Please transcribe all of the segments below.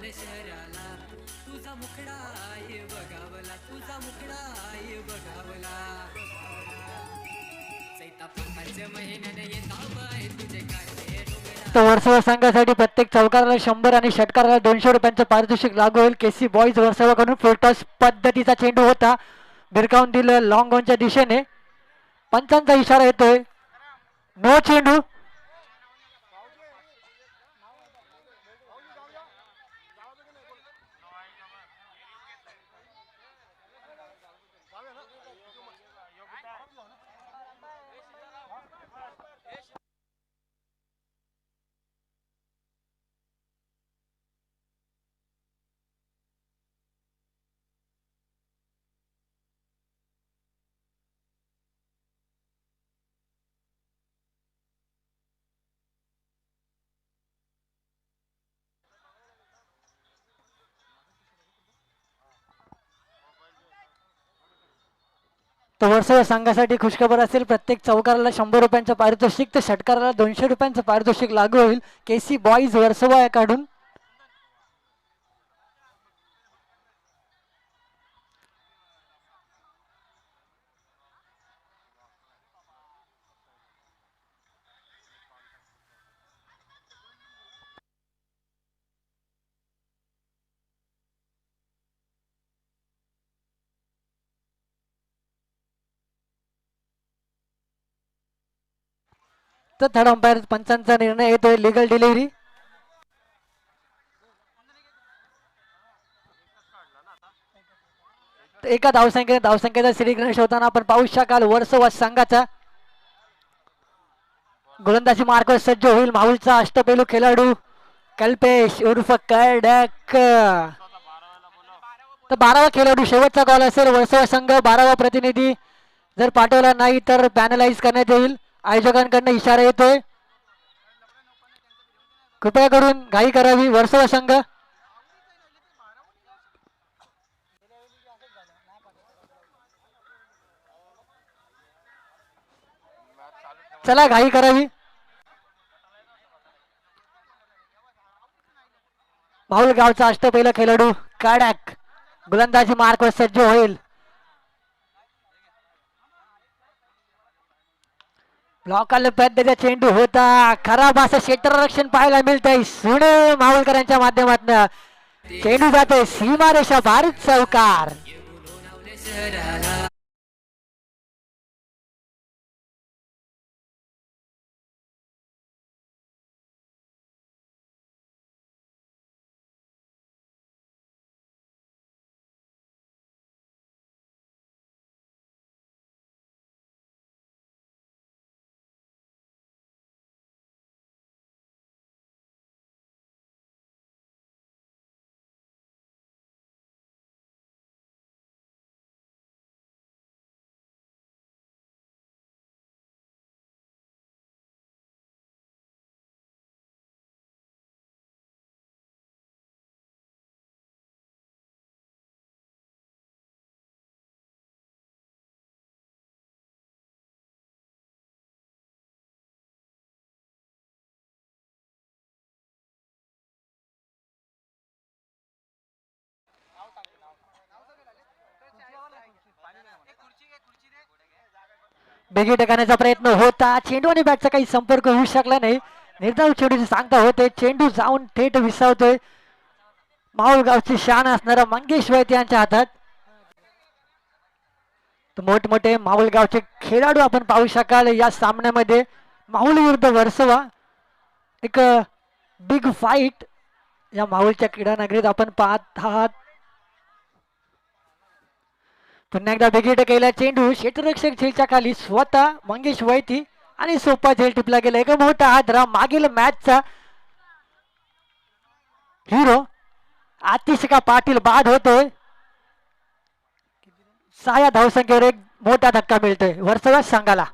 शहराला तुझा मुखडा आहे बघावला तुझा मुखडा आहे बघावला चैता पंखाच्या महिन्याने येताव आहे तुझे काढले तर वर्सोवा संघासाठी प्रत्येक चौकाराला 100 आणि षटकाराला 200 रुपयांचं पारितोषिक लागू होईल. केसी बॉईज वर्सोवाकडून फुलटॉस पद्धतीचा चेंडू होता, भिरकावून दिलं लॉंग ऑनच्या दिशेने. पंचांचा इशारा येतोय, नो चेंडू. तर वर्सोवा संघासाठी खुशखबर असेल, प्रत्येक चौकाराला 100 रुपयांचं पारितोषिक तर षटकाराला 200 रुपयांचं पारितोषिक लागू होईल. केसी बॉईज वर्सोवा याकडून. तर थर्ड अंपायर पंचांचा निर्णय येतोय, लिगल डिलिव्हरी. एका धावसंख्येचा श्रीगणेश होताना आपण पाहू शकाल वर्सोवा संघाचा गोलंदाजी मार्कवर सज्ज होईल माहुलचा अष्टपैलू खेळाडू कल्पेश उर्फ कडक. तर 12वा खेळाडू शेवटचा कॉल असेल. वर्सोवा संघ 12वा प्रतिनिधी जर पाठवला नाही तर पॅनलाइज करण्यात येईल. आयोजकांकडून इशारा येतोय, कृपया करून घाई करावी वर्सोवा संघ. चला घाई करावी. माहुल गावचा अष्टपैलू खेळाडू कडक गोलंदाजी मार्कवर सज्ज होईल. ब्लॉकाला पद्धतीचा चेंडू होता, खराब असं क्षेत्ररक्षण पाहायला मिळतंय सुनील माहुलकरांच्या माध्यमातून. चेंडू जातोय सीमारेषा भारत चौकार. शहराला बेगी टेकण्याचा प्रयत्न होता, चेंडू आणि बॅटचा काही संपर्क होऊ शकला नाही. निर्धाव चेंडूची सांगता होते, चेंडू जाऊन थेट विसावतोय माहुल गावची शान असणारा मंगेश वैद्य यांच्या हातात. मोठमोठे माहुल गावचे खेळाडू आपण पाहू शकाल या सामन्यामध्ये. माहुल विरुद्ध वर्सोवा, एक बिग फाईट या माहुलच्या क्रीडा नगरीत आपण पाहत आहात. पुन्हा एकदा बिगिट केला चेंडू क्षेत्ररक्षक झेलच्या खाली स्वतः मंगेश वैती आणि सोपा झेल टिपला गेला. एक मोठा आदरा मागील मॅचचा हिरो आतिश का पाटील बाद होतोय. 6 धावसंख्येवर एक मोठा धक्का मिळतोय वर्सोवा संघाला.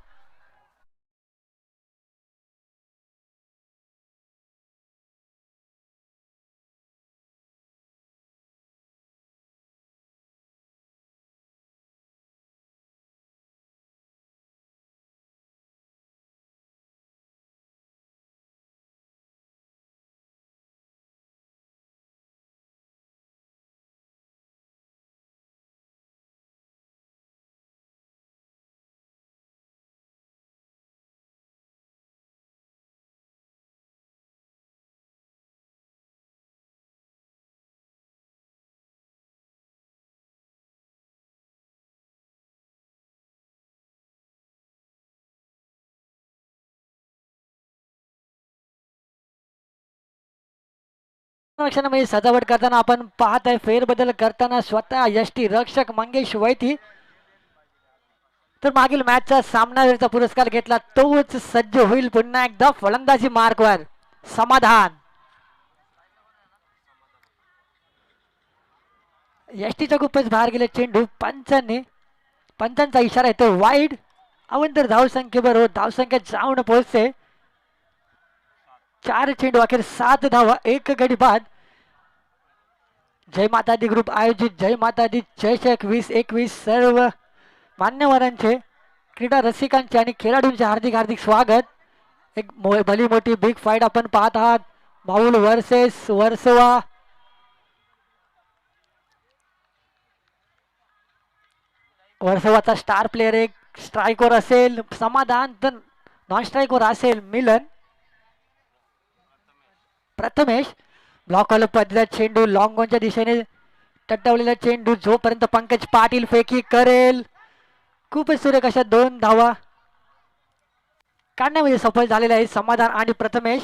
रक्षणामध्ये सजावट करताना आपण पाहत आहे फेरबदल करताना स्वतः यष्टी रक्षक मंगेश वैती. तर मागील मॅचचा सामनावीरचा पुरस्कार घेतला तोच सज्ज होईल पुन्हा एकदा फलंदाजी मार्कवर. समाधान यष्टीच्या खूपच बाहेर गेले चेंडू. पंचांचा इशारा येतो वाईड. अवंतर धावसंख्येवर धावसंख्या जाऊन पोहोचते. 4 चेंडू अखेर 7 धावा 1 गडी बाद. जय माता दी ग्रुप आयोजित जय माता दी चषक 2021 सर्व मान्यवरांचे क्रीडा रसिकांचे आणि खेळाडूंचे हार्दिक हार्दिक स्वागत. एक भली मोठी बिग फाईट आपण पाहत आहात. माऊल वर्सेस वर्सोवा. वर्सोवाचा स्टार प्लेयर एक स्ट्राईकवर असेल समाधान, तर नॉन स्ट्राईकवर असेल मिलन. प्रथमेश ब्लॉक पद्धतीचा चेंडू लॉंग ऑनच्या दिशेने टट्टवलेला चेंडू जोपर्यंत पंकज पाटील फेकी करेल. खूपच सुरेख अशा 2 धावा काढण्यामध्ये सफल झालेले आहे समाधान आणि प्रथमेश.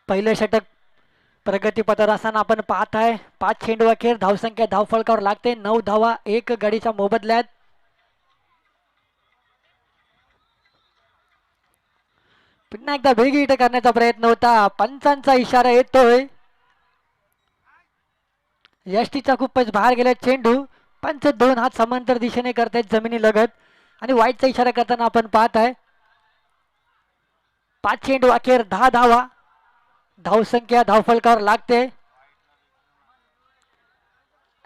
पहिले षटक प्रगतीपथावर असताना आपण पाहत आहे 5 चेंडू अखेर धावसंख्या धावफलकावर लागते 9 धावा 1 गडीच्या मोबदल्यात. पुन्हा एकदा वेगळी हिट करण्याचा प्रयत्न होता. पंचांचा इशारा येतोय. यष्टीचा खूपच बाहेर गेला चेंडू. पंच 2 हात समांतर दिशेने करतायत जमिनी लगत आणि वाईटचा इशारा करताना आपण पाहत आहे 5 चेंडू अखेर 10 धावा धावसंख्या धावफलकावर लागते.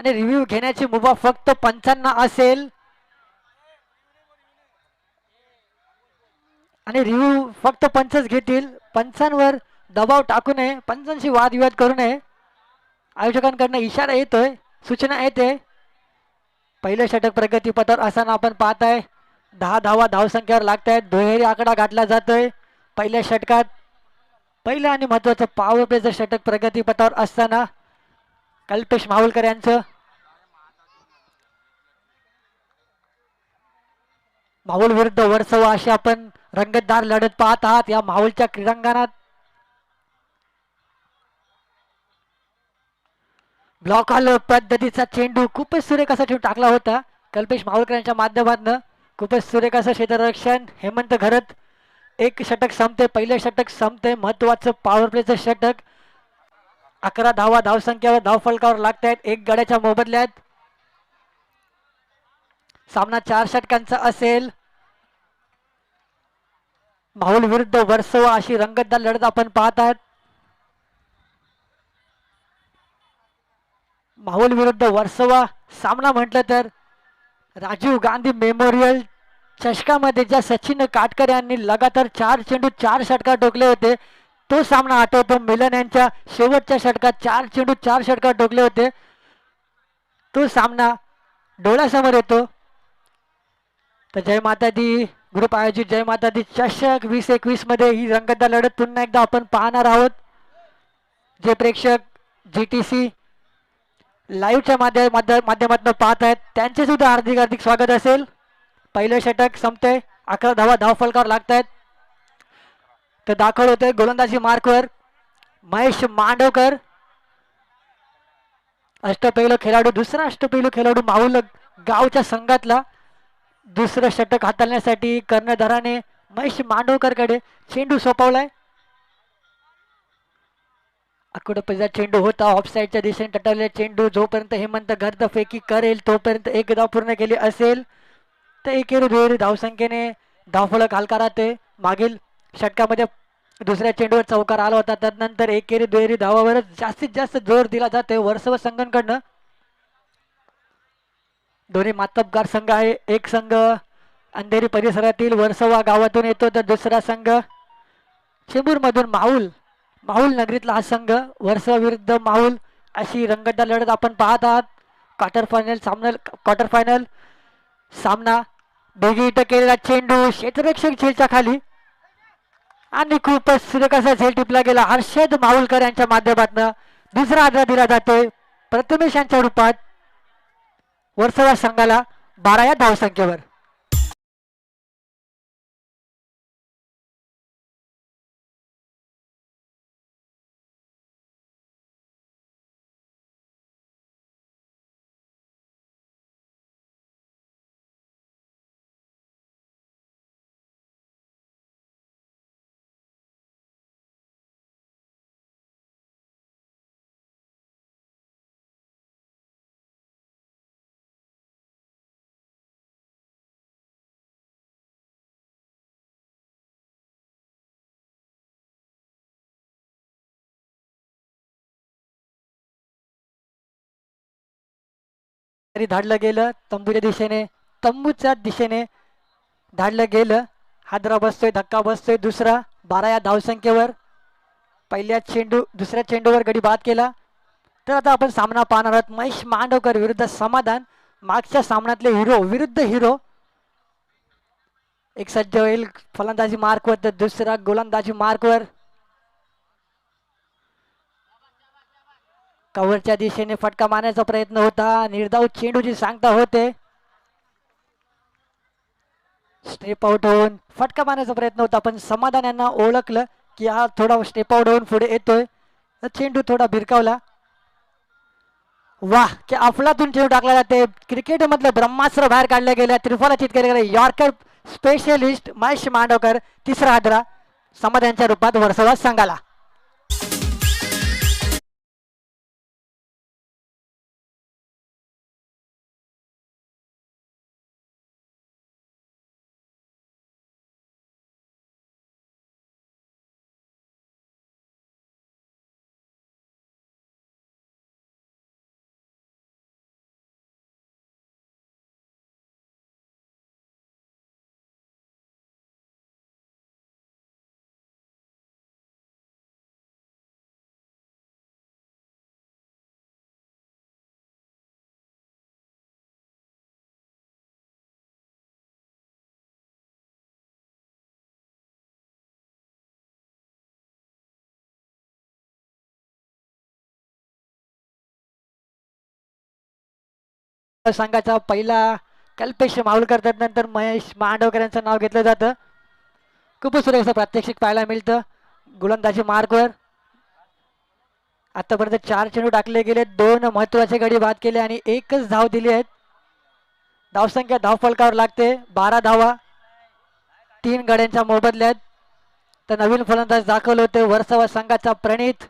आणि रिव्ह्यू घेण्याची मुभा फक्त पंचांना असेल. आणि रिव्ह्यू फक्त पंचच घेतील. पंचांवर दबाव टाकू नये, पंचांशी वादविवाद करू नये. आयोजकांकडून इशारा येतोय, सूचना येते. पहिले षटक प्रगतीपथावर असताना आपण पाहत आहे 10 धावा धावसंख्येवर लागत आहेत. दुहेरी आकडा गाठला जातोय पहिल्या षटकात. पहिलं आणि महत्वाचं पॉवर प्लेचं षटक प्रगतीपथावर असताना कल्पेश माहुलकर यांचं. माहुल विरुद्ध वर्सोवा अशी आपण रंगतदार लढत पाहत आहात या माहुलच्या क्रीडांगणात. ब्लॉक हॉल पद्धतीचा चेंडू खूपच सुरेख असा ठेवून टाकला होता कल्पेश माहुलकर यांच्या माध्यमातून. खूपच सुरेख असं क्षेत्ररक्षण हेमंत घरत. एक षटक संपते, पहिले षटक संपते. महत्वाचं पॉवर प्लेचं षटक. 11 धावा धावसंख्येवर धावफलकावर लागत आहेत 1 गड्याच्या मोबदल्यात. सामना 4 षटकांचा असेल. माहुल विरुद्ध वर्सोवा अशी रंगतदार लढत आपण पाहत आहात. माहुल विरुद्ध वर्सोवा सामना म्हटलं तर राजीव गांधी मेमोरियल चषकामध्ये ज्या सचिन काटकर यांनी लगातार 4 चेंडू 4 षटकार टोकले होते तो सामना आठवतो. मिलन यांच्या शेवटच्या षटकात 4 चेंडू 4 षटकार टोकले होते. तो सामना डोळ्यासमोर येतो. तर जय माता दी ग्रुप आयोजित जय माता दी चषक 2021 मध्ये ही रंगतदार लढत पुन्हा एकदा आपण पाहणार आहोत. जे प्रेक्षक GTC लाईव्हच्या माध्यमातून पाहत आहेत त्यांचे सुद्धा हार्दिक हार्दिक स्वागत असेल. पहिलं षटक संपते 11 धावा धावफलकावर लागत आहेत. तर दाखल होते गोलंदाजी मार्कवर महेश मांडवकर. अष्टपैलू खेळाडू, दुसरा अष्टपैलू खेळाडू माहुल गावच्या संघातला. दुसरं षटक हाताळण्यासाठी कर्णधाराने महेश मांडवकरकडे चेंडू सोपवलाय. आकुडपैजा चेंडू होता ऑफसाईडच्या दिशेने टटवलेला चेंडू. जोपर्यंत हेमंत घरत फेकी करेल तोपर्यंत 1 धाव पूर्ण केली असेल तर एकेरी दुहेरी धावसंख्येने धावफलक हलका राहते. मागील षटकामध्ये दुसऱ्या चेंडूवर चौकार आला होता. त्यानंतर एकेरी दुहेरी धावावर जास्तीत जास्त जोर दिला जातोय वर्सोवा संघांकडनं. दोन्ही मातबगार संघ आहे. एक संघ अंधेरी परिसरातील वर्सोवा गावातून येतो तर दुसरा संघ चेंबूर मधून माहुल नगरीतला हा संघ. वर्सोवा विरुद्ध माहुल अशी रंगतदार लढत आपण पाहत आहात. क्वार्टर फायनल सामना. दोघी इथं केलेला चेंडू क्षेत्ररक्षक झेलच्या खाली आणि खूपच सुरेख असा झेल टिपला गेला. हर्षद माहुलकर यांच्या माध्यमातून दुसरा आदरा दिला जातोय प्रथमेश यांच्या रूपात वर्सोवा संघाला 12 या धावसंख्येवर. तरी धाडलं गेलं तंबूच्या दिशेने, तंबूच्या दिशेने धाडलं गेलं. हादरा बसतोय, धक्का बसतोय. दुसरा 12 या धावसंख्येवर. पहिल्या चेंडू दुसऱ्या चेंडूवर गडी बाद केला. तर आता आपण सामना पाहणार आहोत महेश मांडवकर विरुद्ध समाधान. मागच्या सामन्यातले हिरो विरुद्ध हिरो. एक सज्ज होईल फलंदाजी मार्कवर तर दुसरा गोलंदाजी मार्कवर. कव्हरच्या दिशेने फटका मारण्याचा प्रयत्न होता. निर्धाव चेंडूची सांगता होते. स्टेप आउट होऊन फटका मारण्याचा प्रयत्न होता पण समाधान यांना ओळखलं की हा थोडा स्टेप आउट होऊन पुढे येतोय. चेंडू थोडा भिरकावला. वाह की अफलातून चेंडू टाकला जाते. क्रिकेट मधलं ब्रह्मास्त्र बाहेर काढलं गेलं. त्रिफला चित केले गेले. Yorker specialist Mahesh Mandavkar. तिसरा हादरा समाधानच्या रूपात वर्सोवा संघाला. संघाचा पहिला कल्पेश माहुलकर तर नंतर महेश मांडवकर यांचं नाव घेतलं जातं. खूपच सुरेख प्रात्यक्षिक पाहायला मिळतं. गोलंदाजी मार्कवर आतापर्यंत 4 चेंडू टाकले गेले. 2 महत्वाचे गडी बाद केले आणि एकच धाव दिली आहेत. धावसंख्या धावफलकावर लागते 12 धावा 3 गड्यांच्या मोबदल्यात. तर नवीन फलंदाज दाखवले होते वर्सोवा संघाचा प्रणित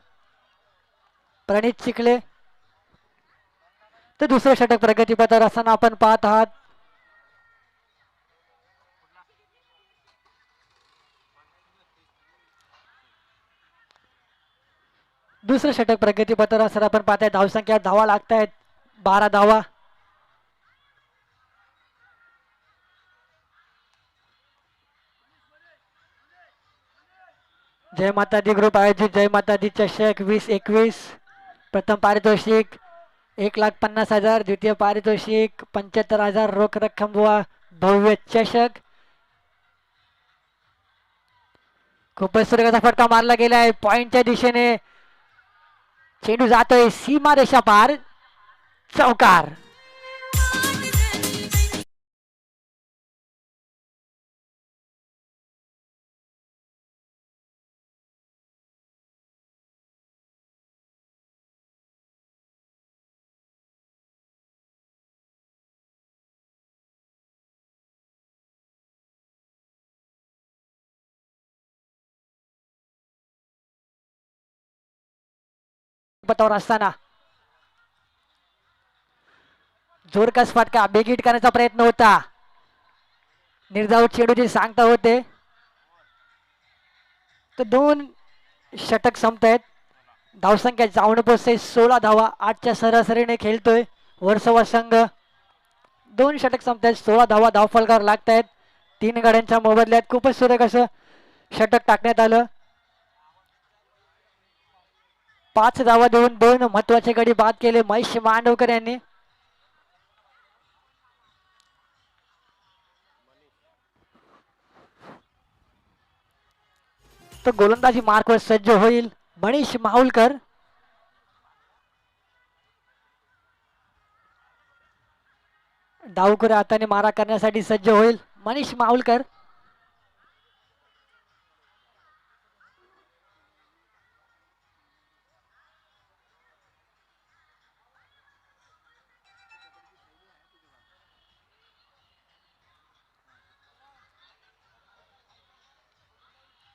चिखले. तर दुसरं षटक प्रगतीपथावर असताना आपण पाहत आहात. दुसरं षटक प्रगतीपथावर असताना आपण पाहताय. धावसंख्या धावा लागतायत 12 धावा. जय माता दी ग्रुप आयोजित जय माता दी चषक 2021. प्रथम पारितोषिक 1,50,000. द्वितीय पारितोषिक 75,000 रोख रक्कम व भव्य चषक. खूपच सुरेखाचा फटका मारला गेला आहे. पॉइंटच्या दिशेने चेंडू जातोय सीमा रेषा पार. चौकार. पतावर असताना जोरकस फटका बेगीट करण्याचा प्रयत्न होता. निर्धाव चेंडूची सांगता होते. तर 2 षटक संपतायत. धावसंख्या जाऊन पोचते 16 धावा 8च्या सरासरीने खेळतोय वर्सोवा संघ. 2 षटक संपतायत 16 धावा धावफलकावर लागतायत 3 गड्यांच्या मोबदल्यात. खूपच सुरेख असं षटक टाकण्यात आलं. 5 धावा देऊन 2 महत्वाचे गडी बाद केले महेश मांडवकर यांनी. तो गोलंदाजी मार्कवर सज्ज होईल मनीष माहुलकर. डावखुऱ्या हाताने मारा करण्यासाठी सज्ज होईल मनीष माहुलकर.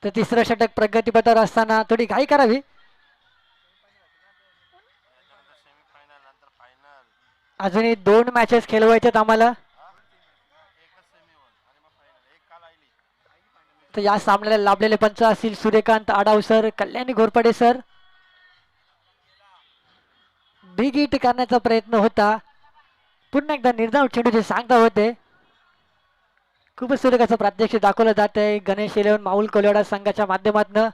तर तिसरं षटक प्रगतीपथावर असताना थोडी घाई करावी. अजूनही 2 मॅचेस खेळवायच्यात आम्हाला. तर या सामन्याला लाभलेले पंच असतील सूर्यकांत आडाव sir, Kalyani Ghorpade sir. Big hit करण्याचा प्रयत्न होता पुन्हा एकदा निर्धाव चेंडूचे सांगता होते. खूपच सुरेख असं प्रात्यक्षिक दाखवलं जात आहे गणेश इलेव्हन माऊल कोलेवाडा संघाच्या माध्यमातून.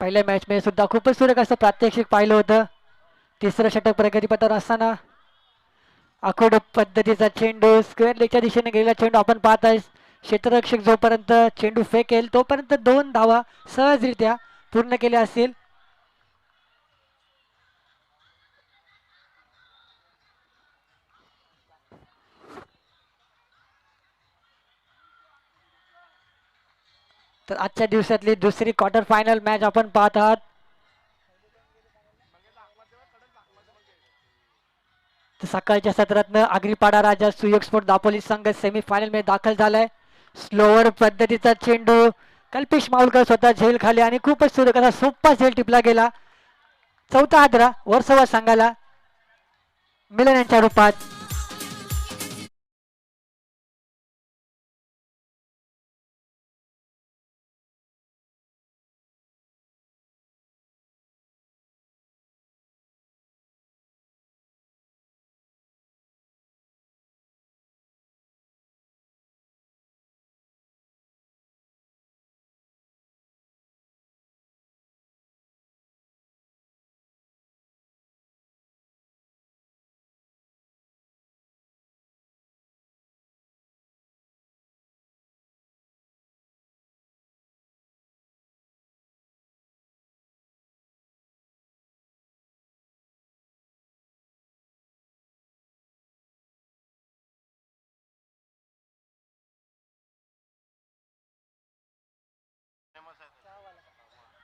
पहिल्या मॅच मध्ये सुद्धा खूपच सुरेख असं प्रात्यक्षिक पाहिलं होतं. तिसरं षटक प्रगतीपथावर असताना आखोड पद्धतीचा चेंडू स्क्वेअर लेगच्या दिशेने गेलेला चेंडू आपण पाहत आहे. क्षेत्ररक्षक जोपर्यंत चेंडू फेकेल तोपर्यंत 2 धावा सहजरित्या पूर्ण केल्या असतील. तर आजच्या दिवसातली दुसरी क्वार्टर फायनल मॅच आपण पाहत आहात. सकाळच्या सत्रातनं आगरीपाडा राजा सुयोग स्पोर्ट दापोली संघ सेमीफायनल मध्ये दाखल झालाय. स्लोअर पद्धतीचा चेंडू कल्पेश माऊलकर स्वतः झेल खाली आणि खूपच सुरेख असा सोपा झेल टिपला गेला. चौथा हादरा वर्सोवा संघाला मिलन यांच्या रूपात.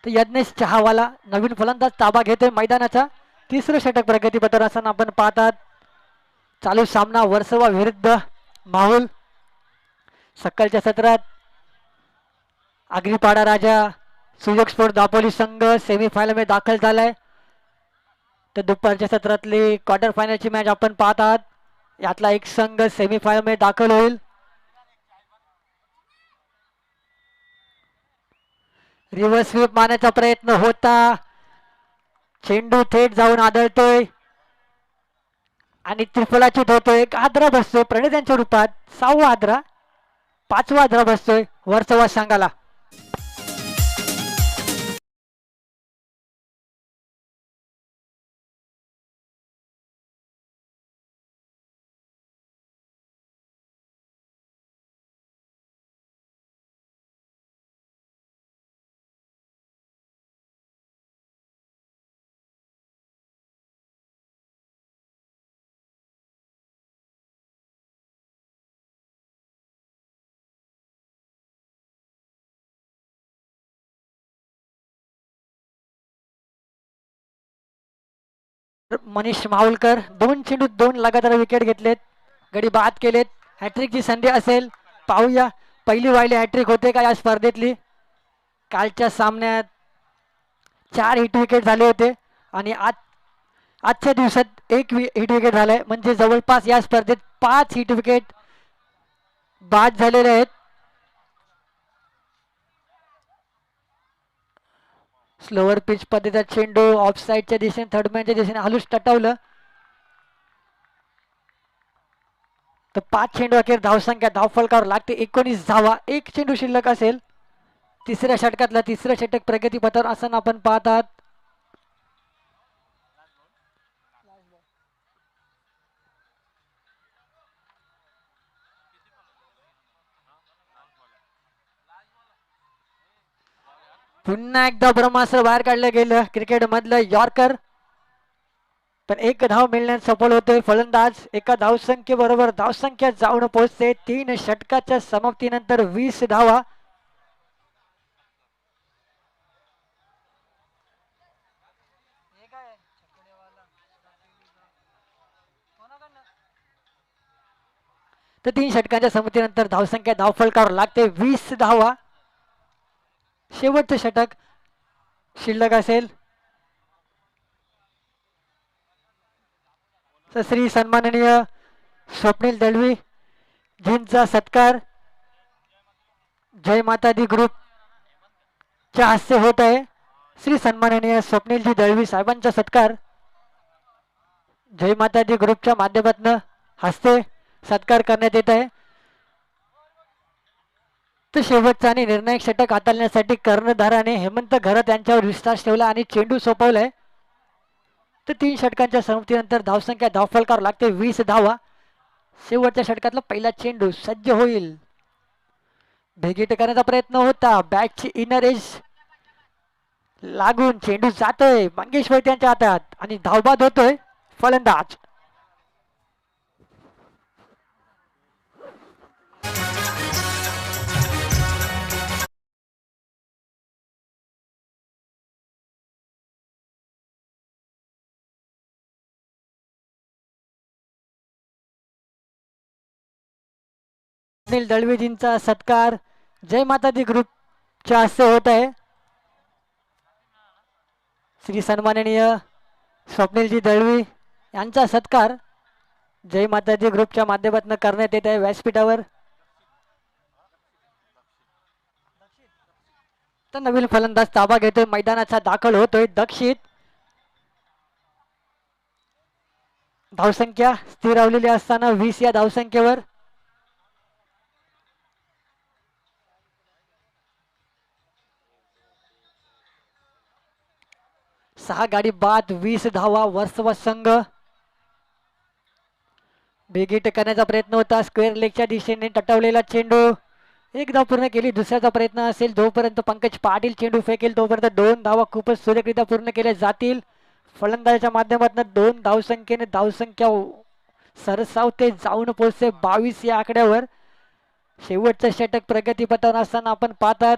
तर यज्ञेश चहावाला नवीन फलंदाज ताबा घेतोय मैदानाचा. तिसरं षटक प्रगतीपथावर असताना आपण पाहतात. चालू सामना वर्सोवा विरुद्ध माहुल. सकाळच्या सत्रात आगरीपाडा राजा सुयोग स्पोर्ट दापोली संघ सेमीफायनल मध्ये दाखल झालाय. तर दुपारच्या सत्रातली क्वार्टर फायनलची मॅच आपण पाहत आहात. यातला एक संघ सेमीफायनल मध्ये दाखल होईल. रिव्हर्स स्वीप मारण्याचा प्रयत्न होता. चेंडू थेट जाऊन आदळतोय आणि त्रिफलाच्युत होतोय. एक आद्रा बसतोय प्रणित यांच्या रूपात. 6वा आद्रा 5वा आद्रा बसतोय वर्सोवा संघाला. मनीष माहुलकर 2 चेंडू 2 लगातार विकेट घेतलेत. गडी बाद केलेत. हॅट्रिकची संधी असेल पाहूया. पहिली वाहिली हॅट्रिक होते का या स्पर्धेतली. कालच्या सामन्यात 4 हिट विकेट झाले होते आणि आजच्या दिवसात 1 हिट विकेट झालंय. म्हणजे जवळपास या स्पर्धेत 5 हिट विकेट बाद झालेले आहेत. स्लोअर पिच पद्धतीचा चेंडू ऑफ साईडच्या दिशेने थर्डमॅनच्या दिशेने हलूच टटवलं. तर 5 चेंडू अखेर धावसंख्या धावफलकावर लागते 19 धावा. 1 चेंडू शिल्लक असेल. तिसऱ्या षटकातला तिसरं षटक प्रगतीपथावर असताना आपण पाहत आहात. पुन्हा एकदा ब्रह्मास्त्र बाहेर काढलं गेलं क्रिकेट मधलं यॉर्कर. पण 1 धाव मिळण्यास सफल होतोय फलंदाज. एका धावसंख्येबरोबर धावसंख्या जाऊन पोहोचते 3 षटकाच्या समाप्तीनंतर 20 धावा. तर 3 षटकांच्या समाप्तीनंतर धावसंख्या धावफलकावर लागते 20 धावा. शेवटचं षटक शिल्लक असेल. श्री सन्माननीय स्वप्नील दळवी जींचा सत्कार जय माता दी ग्रुप च्या हस्ते होत आहे. श्री सन्माननीय स्वप्नीलजी दळवी साहेबांचा सत्कार जय माता दी ग्रुपच्या माध्यमातून हस्ते सत्कार करण्यात येत आहे. तर शेवटचा आणि निर्णायक षटक हाताळण्यासाठी कर्णधाराने हेमंत घरत यांच्यावर विश्वास ठेवला आणि चेंडू सोपवलाय. तर 3 षटकांच्या समाप्तीनंतर धावसंख्या धावफलकावर लागते 20 धावा. शेवटच्या षटकातला पहिला चेंडू सज्ज होईल. भेगीट करण्याचा प्रयत्न होता. बॅटची इनर एज लागून चेंडू जातोय मंगेश वैद्य यांच्या हातात आणि धावबाद होतोय फलंदाज. अनिल दळवीजींचा सत्कार जय माता दी ग्रुपच्या हस्ते होत आहे. श्री सन्माननीय स्वप्नीलजी दळवी यांचा सत्कार जय माता दी ग्रुपच्या माध्यमातून करण्यात येत आहे व्यासपीठावर. तर नवीन फलंदाज ताबा घेतोय. मैदानाचा दाखल होतोय दक्षित. धावसंख्या स्थिरावलेली असताना 20 या धावसंख्येवर सहा गाडी बाद 20 धावा वर्सोवा संघ. बेगीट करण्याचा प्रयत्न होता. स्क्वेअर लेगच्या दिशेने टटवलेला चेंडू एक धाव पूर्ण केली. दुसऱ्याचा प्रयत्न असेल जोपर्यंत पंकज पाटील चेंडू फेकेल तोपर्यंत 2 धावा खूपच सुरेखरित्या पूर्ण केल्या जातील. फलंदाजाच्या माध्यमातून 2 धावसंख्येने धावसंख्या सरसावते जाऊन पोहोचते 22 या आकड्यावर. शेवटचं षटक प्रगतीपथावर असताना आपण पाहतात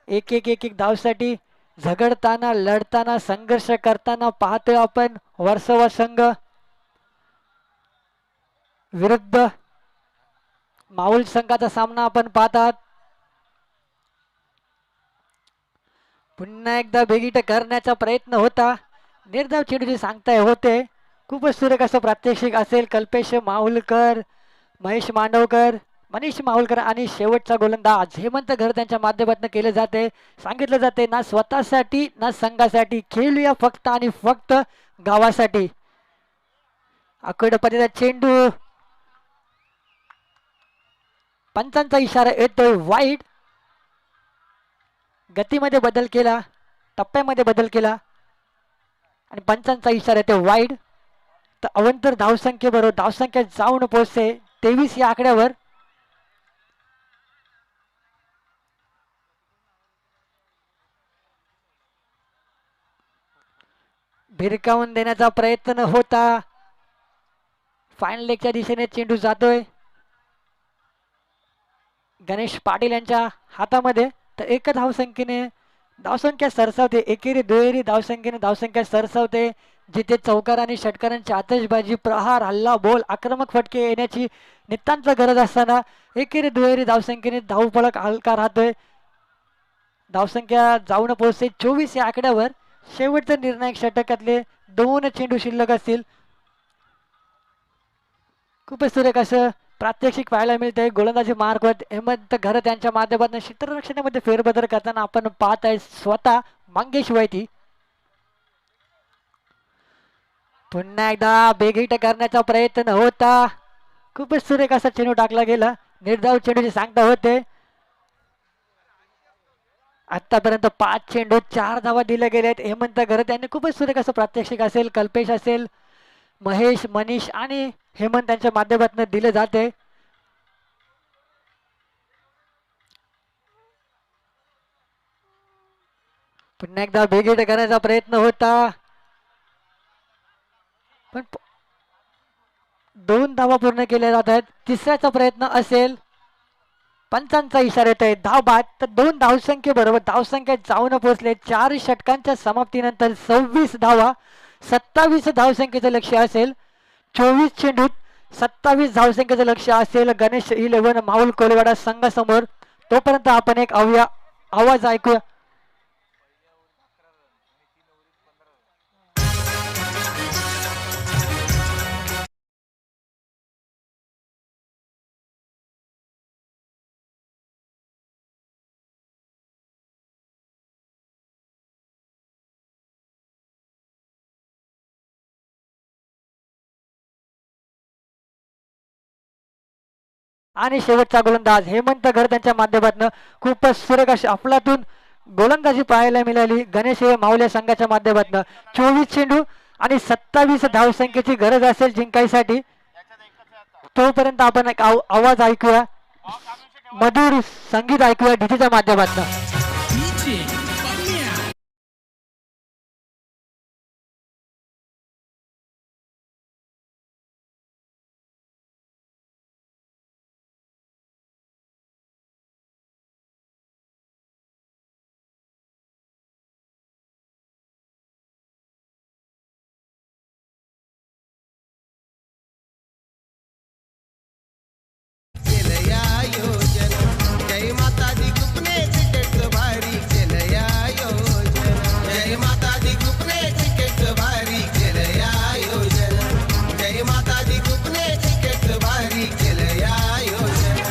एक एक धावसाठी झगडताना लढताना संघर्ष करताना पाहतोय आपण वर्सोवा संघ विरुद्ध माऊल संघाचा सामना आपण पाहतात. पुन्हा एकदा बेगीट करण्याचा प्रयत्न होता. निर्धाव चेंडूचे सांगताय होते. खूपच सुरेख असं प्रात्यक्षिक असेल. कल्पेश माहुलकर, महेश मांडवकर, मनीष माहुलकर आणि शेवटचा गोलंदाज हेमंत घर त्यांच्या माध्यमातून केले जाते. सांगितलं जाते ना स्वतःसाठी ना संघासाठी, खेळूया फक्त आणि फक्त गावासाठी. आकडपतीचा चेंडू पंचांचा इशारा येतोय वाईड. गतीमध्ये बदल केला, टप्प्यामध्ये बदल केला आणि पंचांचा इशारा येतो वाईड. तर अवंतर धावसंख्येबरोबर धावसंख्या जाऊन पोहोचते 23 या आकड्यावर. भिरकावून देण्याचा प्रयत्न होता. फायनल लेगच्या दिशेने चेंडू जातोय गणेश पाटील यांच्या हातामध्ये. तर एक धावसंख्येने धावसंख्या सरसावते. एकेरी दुहेरी धावसंख्येने धावसंख्या सरसावते. जिथे चौकार आणि षटकारांची आतषबाजी, प्रहार, हल्ला बोल, आक्रमक फटके येण्याची नितांत गरज असताना एकेरी दुहेरी धावसंख्येने धावफलक हलका राहतोय. धावसंख्या जाऊन पोहोचते 24 या आकड्यावर. शेवटच्या निर्णायक षटकातले 2 चेंडू शिल्लक असतील. खूपच सुरेख असं प्रात्यक्षिक पाहायला मिळते. गोलंदाजी मार्गवत हेमंत घर त्यांच्या माध्यमातून क्षेत्ररक्षणामध्ये फेरबदल करताना आपण पाहत आहे स्वतः मंगेश वैती. पुन्हा एकदा बेगीट करण्याचा प्रयत्न होता. खूपच सुरेख असा चेंडू टाकला गेला. निर्धाव चेंडूचे सांगता होते. आतापर्यंत 5 चेंडू 4 धावा दिल्या गेल्या आहेत. हेमंत घर त्यांनी खूपच सुरेख असं प्रात्यक्षिक असेल, कल्पेश असेल, महेश, मनीष आणि हेमंत यांच्या माध्यमातून दिले जाते. पुन्हा एकदा बेगीट करण्याचा प्रयत्न होता पण 2 धावा पूर्ण केल्या जात आहेत. तिसऱ्याचा प्रयत्न असेल. पंचांचा इशारा येत आहे धाव बाद. तर 2 धावसंख्ये बरोबर धावसंख्या जाऊन पोहोचले 4 षटकांच्या समाप्तीनंतर 26 धावा. 27 धावसंख्येचं लक्ष्य असेल. 24 चेंडूत 27 धावसंख्येचं लक्ष असेल गणेश 11 माऊल कोलवाडा संघासमोर. तोपर्यंत आपण एक आवाज ऐकूया. आणि शेवटचा गोलंदाज हेमंत घर त्यांच्या माध्यमातून खूपच सुरेख अशी अफलातून गोलंदाजी पाहायला मिळाली गणेश माऊल्या संघाच्या माध्यमातून. 24 चेंडू आणि 27 धावसंख्येची गरज असेल जिंकायसाठी. तोपर्यंत आपण एक आवाज ऐकूया, मधुर संगीत ऐकूया डीजेच्या माध्यमातून. जय माता दी ग्रुपने क्रिकेट भारी केलं या योजना. जय माता दी ग्रुपने क्रिकेट भारी केलं या योजना. जय माता दी ग्रुपने क्रिकेट भारी केलं या योजना.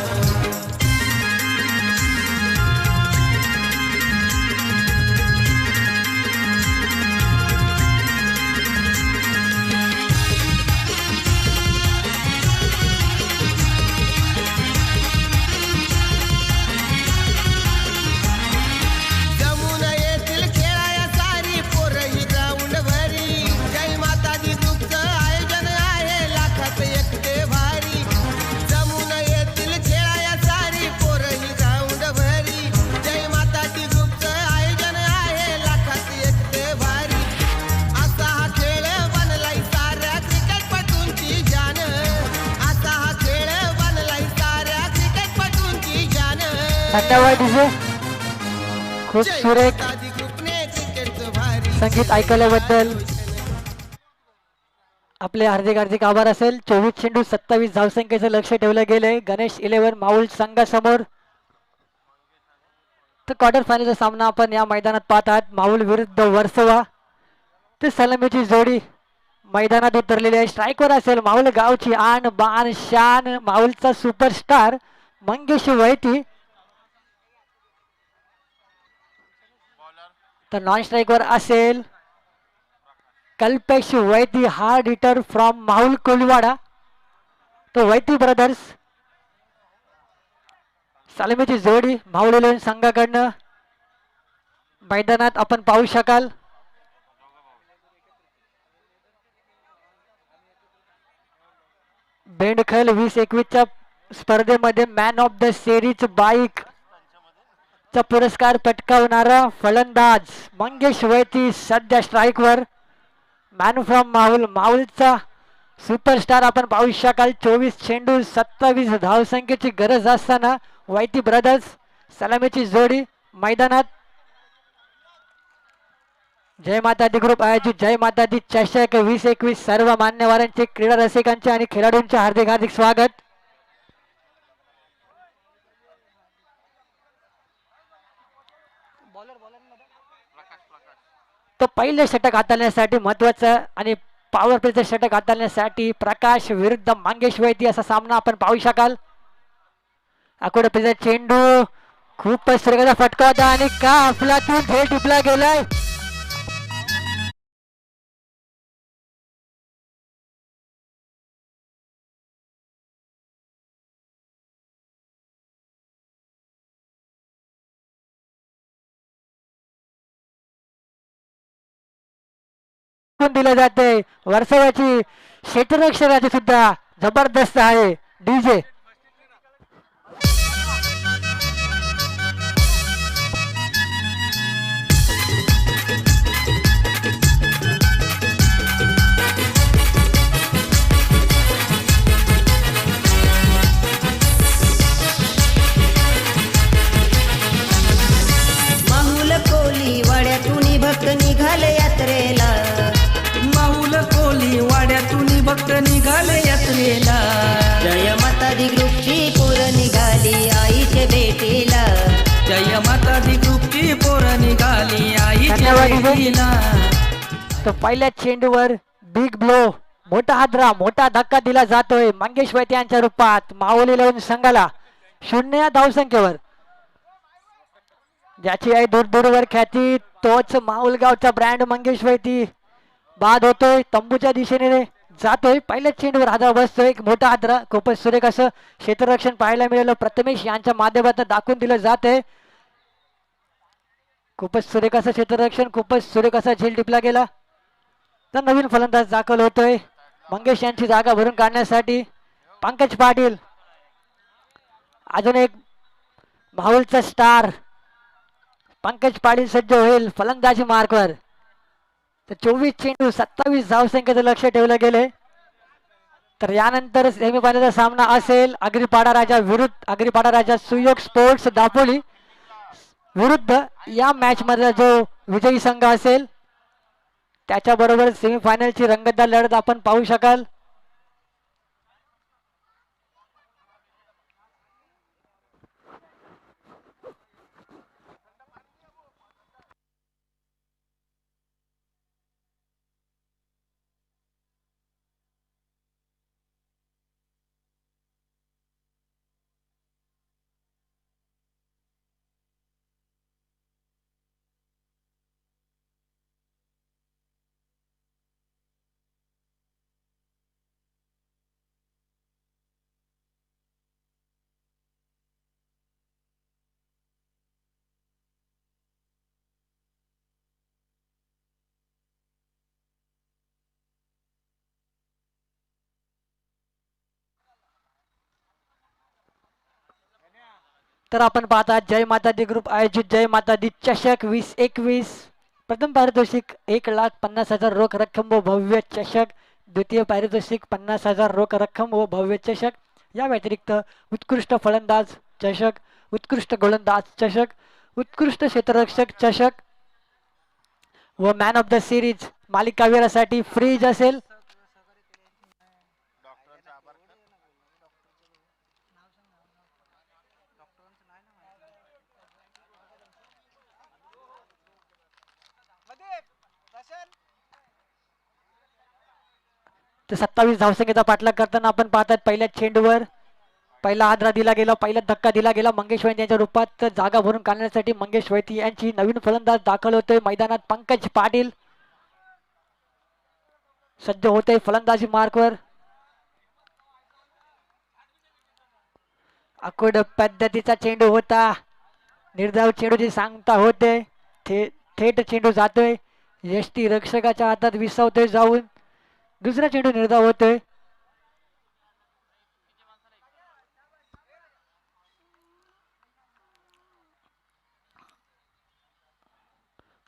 धन्यवाद डीजे. खूप सुरेख संगीत ऐकल्याबद्दल आपले हार्दिक हार्दिक आभार असेल. 24 चेंडू 27 धावसंख्येचं लक्ष ठेवलं गेलंय गणेश 11 माऊल संघासमोर. तर क्वार्टर फायनलचा सामना आपण या मैदानात पाहत आहात. माऊल विरुद्ध वर्सोवा. ते सलामीची जोडी मैदानात उतरलेली आहे. स्ट्राईकवर असेल माऊल गावची आन बान शान माऊलचा सुपरस्टार मंगेश वैती. तर नॉन स्ट्राईकवर असेल कल्पेश वैती, hard hitter from Mahul Koliwada. तो वैती ब्रदर्स. सलामीची जोडी माहुल संघाकडनं मैदानात आपण पाहू शकाल. बेंडखल 20-21च्या स्पर्धेमध्ये man of the series bike चा पुरस्कार पटकावणारा फलंदाज मंगेश वैती सध्या स्ट्राईकवर. मॅन फ्रॉम माहुल, माहुलचा सुपरस्टार आपण पाहू शकाल. 24 चेंडू 27 धावसंख्येची गरज असताना वैती ब्रदर्स. सलामीची जोडी मैदानात. जय माता दी ग्रुप आयोजित जय माता दी चषक 20-21 सर्व मान्यवरांचे, क्रीडा रसिकांचे आणि खेळाडूंचे हार्दिक हार्दिक स्वागत. तो पहिले षटक हाताळण्यासाठी महत्वाचं आणि पॉवर प्लेचं षटक हाताळण्यासाठी प्रकाश विरुद्ध मंगेश वैती असा सामना आपण पाहू शकाल. आकुड प्लेचा चेंडू खूपच सुरेखाचा फटका होता आणि का अफलातून थेट टिपला गेलाय. दिलं जाते. वर्सोवाची क्षेत्ररक्षणाची सुद्धा जबरदस्त आहे डीजे. माहुल कोली वाड्यातून भक्त निघाले यात्रेला. माऊल कोली वाड्यातून भक्त निघाले यात्रेला. जय माता दी ग्रुपची पोर निघाली आईच्या भेटीला. जय माता दी ग्रुपची पोर निघाली आईच्या धन्यवाद डीजे. भेटीला. तो पहिल्या चेंडूवर बिग ब्लो, मोठा हादरा, मोठा धक्का दिला जातोय मंगेश वैती यांच्या रूपात. माऊली लावून संघाला 0 या धावसंख्येवर. ज्याची आहे दूर दूरवर ख्याती, तोच माऊल गावचा ब्रँड मंगेश वैती बाद होतोय. तंबूच्या दिशेने जातोय. पहिल्याच चेंडूवर हादरा बसतोय. एक मोठा हादरा. खूपच सुरेख असं क्षेत्ररक्षण पाहायला मिळालं. प्रथमेश यांच्या माध्यमातून दाखवून दिलं जातंय. खूपच सुरेख असं क्षेत्ररक्षण. खूपच सुरेख असा झेल टिपला गेला. तर नवीन फलंदाज दाखल होतोय. मंगेश यांची जागा भरून काढण्यासाठी पंकज पाटील. अजून एक माहुलचा स्टार पंकज पाटील सज्ज होईल फलंदाजी मार्कवर. तर 24 चेंडू 27 धावसंख्येचं लक्ष ठेवलं गेले. तर यानंतर सेमीफायनलचा सामना असेल अग्रिपाडा राजा सुयोग स्पोर्ट्स दापोली विरुद्ध या मॅच मध्ये जो विजयी संघ असेल त्याच्याबरोबर सेमीफायनलची रंगतदार लढत आपण पाहू शकाल. तर आपण पाहता जय माता दी ग्रुप आयोजित जय माता दी चषक 2021 प्रथम पारितोषिक 1,50,000 रोख रक्कम व भव्य चषक. द्वितीय पारितोषिक 50,000 रोख रक्कम व भव्य चषक. या व्यतिरिक्त उत्कृष्ट फलंदाज चषक, उत्कृष्ट गोलंदाज चषक, उत्कृष्ट क्षेत्ररक्षक चषक व मॅन ऑफ द सिरीज मालिकावीरासाठी फ्रीज असेल. तर 27 धावसंख्येचा पाठलाग करताना आपण पाहतात पहिल्या चेंडूवर पहिला हादरा दिला गेला. पहिला धक्का दिला गेला मंगेश वैद्य यांच्या रूपात. तर जागा भरून काढण्यासाठी मंगेश वैद्य यांची नवीन फलंदाज दाखल होतोय मैदानात. पंकज पाटील सज्ज होते फलंदाजी मार्कवर. अकोड पद्धतीचा चेंडू होता. निर्धाव चेंडूची सांगता होते. थेट चेंडू जातोय. यष्टी रक्षकाच्या हातात विसावतोय जाऊन. दुसरा चेंडू निर्धाव होतोय.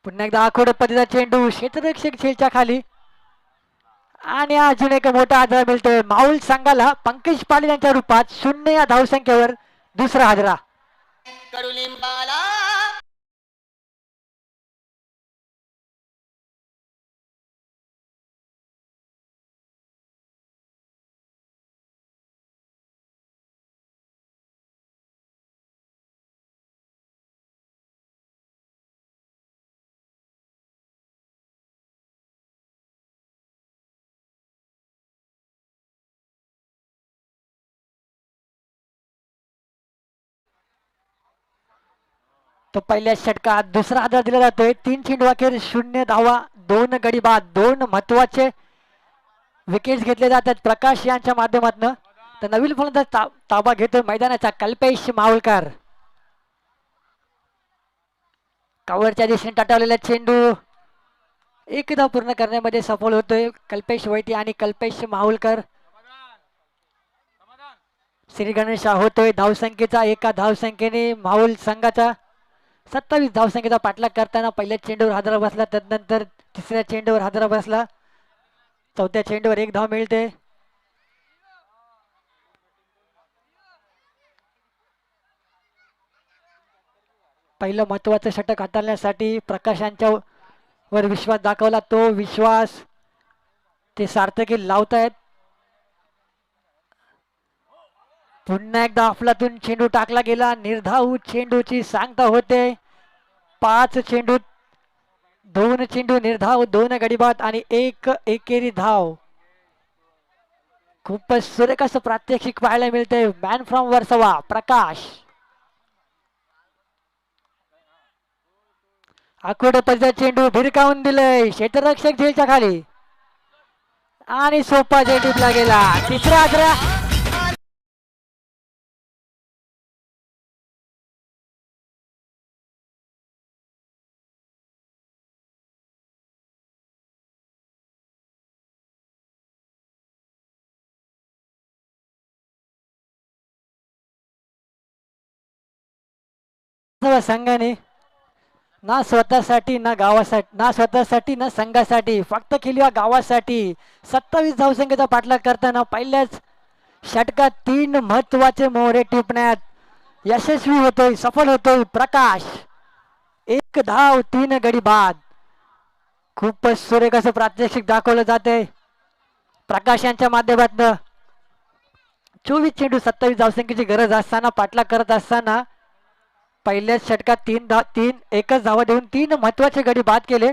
पुन्हा एकदा आखोड पद्धतीचा चेंडू क्षेत्ररक्षक झेलच्या खाली आणि अजून एक मोठा हादरा मिळतोय माऊल संघाला पंकज पाटील यांच्या रूपात. 0 या धावसंख्येवर दुसरा हादरा. कडुलिंबाला तो पहिल्या षटकात दुसरा हादरा दिला जातोय. 3 चेंडू अखेर 0 धावा 2 गडी बाद. 2 महत्वाचे विकेट्स घेतले जातात प्रकाश यांच्या माध्यमातून. तर नवीन फलंदाज ताबा घेतोय मैदानाचा कल्पेश माहुलकर. कव्हरच्या दिशेने टाटावलेला चेंडू एकदा पूर्ण करण्यामध्ये सफल होतोय कल्पेश वैती आणि कल्पेश माहुलकर. श्री गणेशा होतोय धावसंख्येचा. एका धावसंख्येने माहुल संघाचा 27 धावसंख्येचा पाठलाग करताना पहिल्या चेंडूवर हादरा बसला. त्यानंतर तिसऱ्या चेंडूवर हादरा बसला. चौथ्या चेंडूवर 1 धाव मिळते. पहिलं महत्वाचं षटक हाताळण्यासाठी प्रकाशांच्या वर विश्वास दाखवला. तो विश्वास ते सार्थकी लावतायत. पुन्हा एकदा अफलातून चेंडू टाकला गेला. निर्धाव चेंडूची सांगता होते. 5 चेंडू 2 चेंडू निर्धाव 2 गडीबाद आणि 1 एकेरी धाव. खूपच सुरेख असं प्रात्यक्षिक पाहायला मिळते. मॅन फ्रॉम वर्सोवा प्रकाश. आखोड पद्धतीचा चेंडू भिरकावून दिलंय क्षेत्ररक्षक झेलच्या खाली. आणि सोपा टिपला गेला. तिसरा आकडा संघाने ना स्वतःसाठी ना गावासाठी, ना स्वतःसाठी ना संघासाठी, फक्त केली गावासाठी 27 धावसंख्येचा पाठलाग करताना पहिल्याच षटकात 3 महत्वाचे मोहरे टिपण्यात यशस्वी होतोय, सफल होतोय प्रकाश. 1 धाव 3 गडी बाद. खूपच सुरेख असं प्रात्यक्षिक दाखवलं जाते प्रकाश यांच्या माध्यमातून. 24 चेंडू 27 धावसंख्येची गरज असताना पाठलाग करत असताना पहिल्याच षटकात 3 एकच धावा देऊन 3 महत्वाचे गडी बाद केले.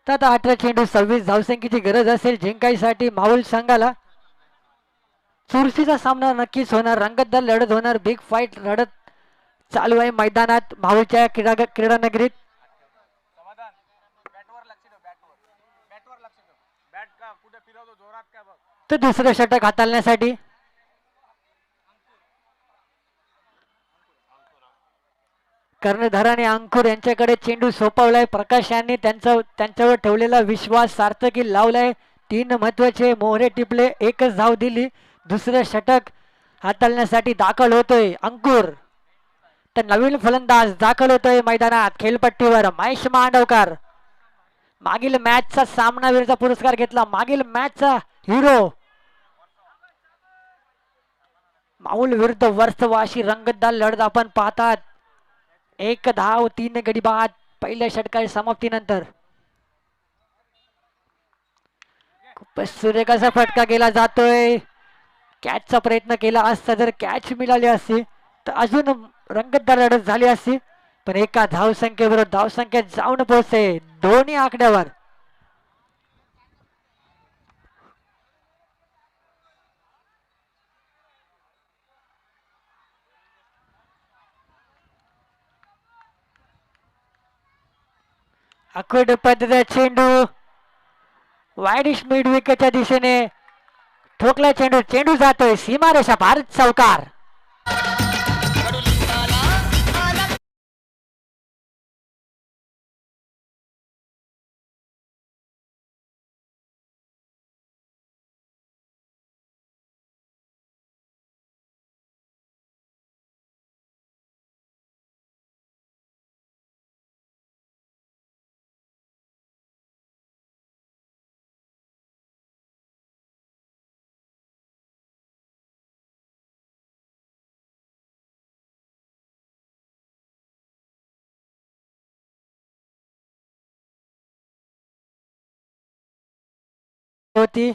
तर 18 चेंडू 26 धावसंख्येची गरज असेल जिंकायसाठी माहुल संघाला. चुरशीचा सामना नक्कीच होणार, रंगतदार लढत होणार, बिग फाईट लढत चालू आहे मैदानात माहुलच्या क्रीडा नगरीत. तर दुसरं षटक हाताळण्यासाठी कर्णधार आणि अंकुर यांच्याकडे चेंडू सोपवलाय. प्रकाश यांनी त्यांच्यावर ठेवलेला विश्वास सार्थकी लावलाय. 3 महत्वाचे मोहरे टिपले, एकच धाव दिली. दुसरं षटक हाताळण्यासाठी दाखल होतोय अंकुर. तर नवीन फलंदाज दाखल होतोय मैदानात खेळपट्टीवर महेश मांडवकर. मागील मॅचचा सामनावीरचा पुरस्कार घेतला, मागील मॅचचा हिरो. माहुल विरुद्ध वर्सोवा अशी रंगतदार लढत आपण पाहतात. 1 धाव 3 गडी बाद पहिल्या षटकाच्या समाप्तीनंतर. खूपच सुरेख असा फटका केला जातोय. कॅचचा प्रयत्न केला असता, जर कॅच मिळाली असती तर अजून रंगतदार लढत झाली असती. पण एका धावसंख्येबरोबर धावसंख्या जाऊन पोहोचते दोन्ही आकड्यावर. अखोड पद्धतीचा चेंडू वाईडिश मिड विकेटच्या दिशेने ठोकला. चेंडू जातोय सीमारेषा भारत चौकार. होती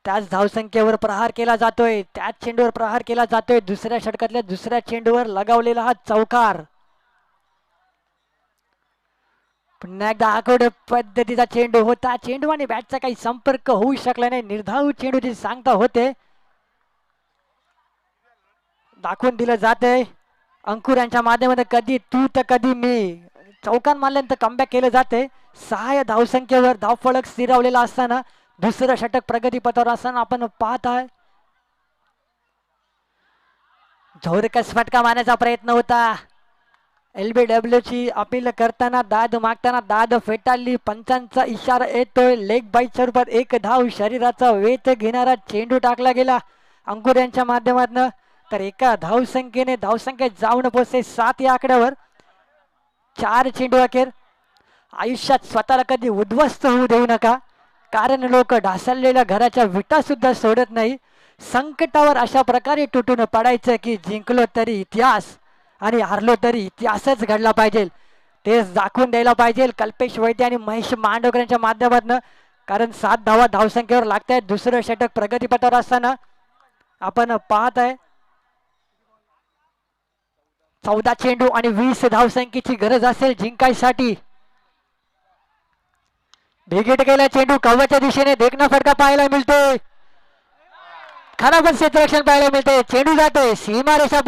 त्याच धावसंख्येवर प्रहार केला जातोय, त्याच चेंडूवर प्रहार केला जातोय. दुसऱ्या षटकातल्या दुसऱ्या चेंडूवर लगावलेला हा चौकार. पुन्हा एकदा आखोड पद्धतीचा चेंडू होता. चेंडू आणि बॅटचा काही संपर्क होऊ शकला नाही. निर्धाव चेंडूची सांगता होते, दाखवून दिलं जाते अंकुर यांच्या माध्यमातून. कधी तू तर कधी मी. चौकार मारल्यानंतर कमबॅक केलं जाते. 6 धावसंख्येवर धावफलक स्थिरावलेला असताना दुसरं षटक प्रगतीपथावर असताना आपण पाहत आहे झोरकस फटका मारण्याचा प्रयत्न होता. LBW ची अपील करताना दाद मागताना दाद फेटाळली. पंचांचा इशारा येतोय. लेग बाईटच्या रूपात 1 धाव. शरीराचा वेध घेणारा चेंडू टाकला गेला अंकुर यांच्या माध्यमातून. तर एका धावसंख्येने धावसंख्या जाऊन पोहोचते 7 या आकड्यावर. 4 चेंडू अखेर. आयुष्यात स्वतःला कधी उद्ध्वस्त होऊ देऊ नका, कारण लोक ढासळलेल्या घराच्या विटा सुद्धा सोडत नाही. संकटावर अशा प्रकारे तुटून पडायचं की जिंकलो तरी इतिहास आणि हारलो तरी इतिहासच घडला पाहिजे. तेच दाखवून द्यायला पाहिजे कल्पेश वैद्य आणि महेश मांडवकर यांच्या माध्यमातून. कारण 7 धावा धावसंख्येवर लागत आहेत. दुसरं षटक प्रगतीपथावर असताना आपण पाहत आहे 14 चेंडू आणि 20 धावसंख्येची गरज असेल जिंकायसाठी. विकेट गेला चेंडू कव्वाच्या दिशेने देखना फटका पाहायला मिळतोय. खराब क्षेत्ररक्षण पाहायला मिळते. चेंडू जातोय सीमारेषा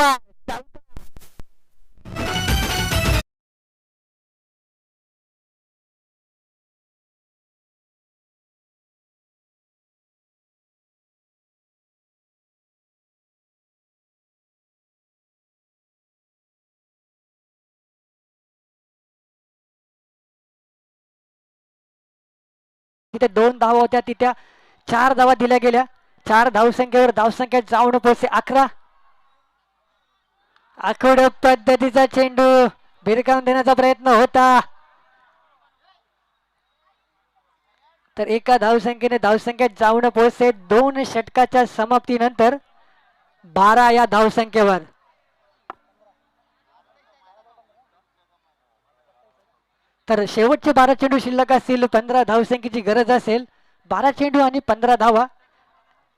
तिथे 2 धावा होत्या, तिथे 4 धावा दिल्या गेल्या. 4 धावसंख्येवर धावसंख्या जाऊन पोहोचते 11. आखोड पद्धतीचा चेंडू भिरकावून देण्याचा प्रयत्न होता, तर एका धावसंख्येने धावसंख्या जाऊन पोहोचते 2 षटकाच्या समाप्तीनंतर 12 या धावसंख्येवर. तर शेवटचे 12 चेंडू शिल्लक असतील, 15 धावसंख्येची गरज असेल. 12 चेंडू आणि 15 धावा.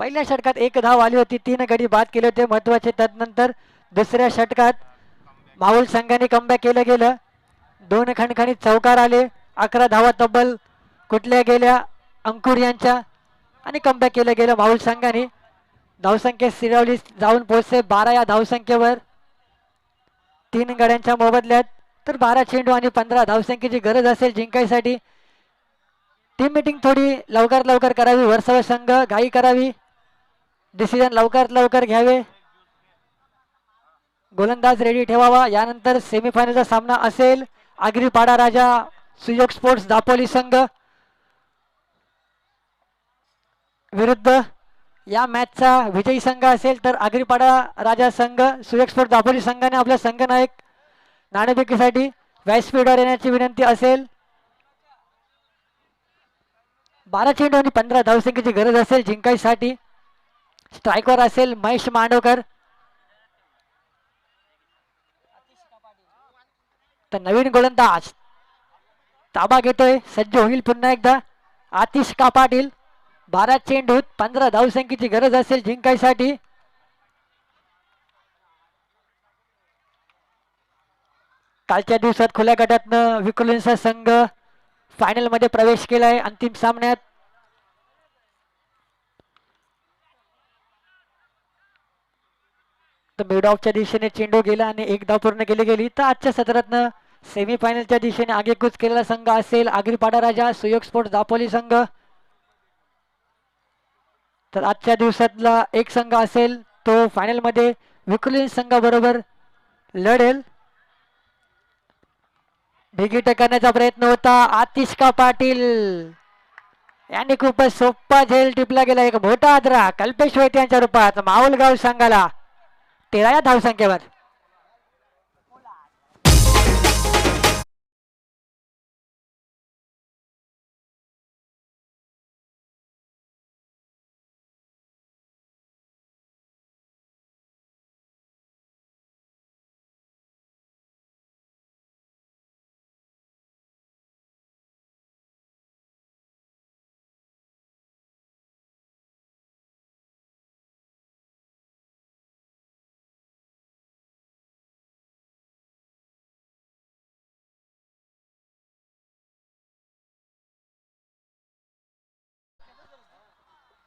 पहिल्या षटकात 1 धाव आली होती, 3 गडी बाद केले होते महत्वाचे. त्यानंतर दुसऱ्या षटकात माहुल संघाने कमबॅक केलं गेलं, 2 खणखणीत चौकार आले, 11 धावा तब्बल कुठल्या गेल्या अंकुर यांच्या, आणि कमबॅक केलं गेलं माहुल संघाने. धावसंख्या स्थिरावली, जाऊन पोहोचते 12 या धावसंख्येवर 3 गड्यांच्या मोबदल्यात. तर 12 चेंडू आणि 15 धावसंख्येची गरज असेल जिंकायसाठी. टीम मीटिंग थोडी लवकर करावी, वर्सोवा संघ घाई करावी, डिसिजन लवकरात लवकर घ्यावे, गोलंदाज रेडी ठेवावा. यानंतर सेमीफायनलचा सामना असेल आगरीपाडा राजा सुयोग स्पोर्ट्स दापोली संघ विरुद्ध. या मॅचचा विजयी संघ असेल तर आगरीपाडा राजा संघ सुयोग स्पोर्ट्स दापोली संघाने आपल्या संघनायक नाणेफेकीसाठी व्यासपीठावर येण्याची विनंती असेल. 12 चेंडू आणि 15 धावसंख्येची गरज असेल जिंकायसाठी. स्ट्रायकर असेल महेश मांडवकर. तर नवीन गोलंदाज ताबा घेतोय, सज्ज होईल पुन्हा एकदा आतिश का पाटील. 12 चेंडूत 15 धावसंख्येची गरज असेल जिंकायसाठी. कालच्या दिवसात खुल्या गटातनं विक्रोलींचा संघ फायनल मध्ये प्रवेश केलाय अंतिम सामन्यात. तर मिड ऑफच्या दिशेने चेंडू गेला आणि 1 धाव पूर्ण केली गेली. तर आजच्या सत्रातनं सेमीफायनलच्या दिशेने आगेकूच केलेला संघ असेल आगरीपाडा राजा सुयोग स्पोर्ट्स दापोली संघ. तर आजच्या दिवसातला एक संघ असेल तो फायनल मध्ये विक्रोली संघाबरोबर लढेल. बिगिट करण्याचा प्रयत्न होता आतिश का पाटील यांनी खूपच सोपा झेल टिपला गेला. एक मोठा आदरा कल्पेश वैद्य यांच्या रूपात माहुलगाव संघाला 13 या धावसंख्येवर.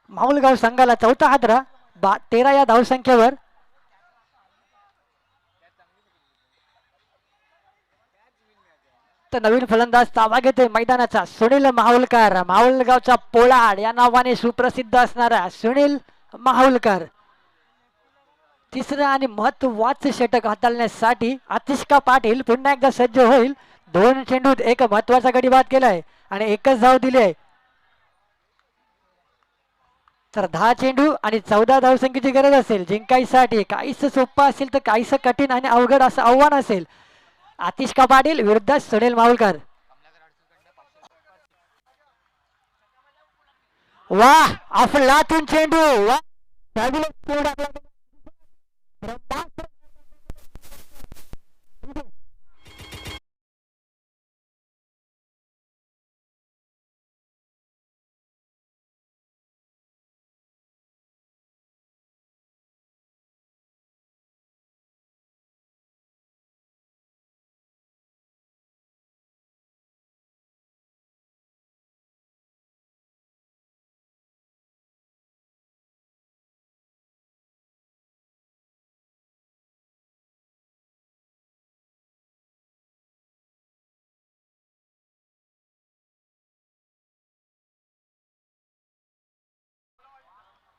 माहुलगाव संघाला 4था आदरा 13 या धावसंख्येवर. तर नवीन फलंदाज ताबा घेतोय मैदानाचा सुनील माहुलकर. माहुलगावचा पोळाड या नावाने सुप्रसिद्ध असणारा सुनील माहुलकर. तिसरं आणि महत्वाचं षटक हाताळण्यासाठी आतिशका पाटील पुन्हा एकदा सज्ज होईल. 2 चेंडूत एक महत्वाचा गडी बाद केलाय आणि 1च धाव दिली आहे. तर 10 चेंडू आणि 14 धावसंख्येची गरज असेल जिंकायसाठी. काहीच सोपं असेल तर काहीच कठीण आणि अवघड असं आव्हान असेल. आतिशका पाटील विरुद्ध सुनील माहुलकर. वाह अफलातून चेंडू, वाह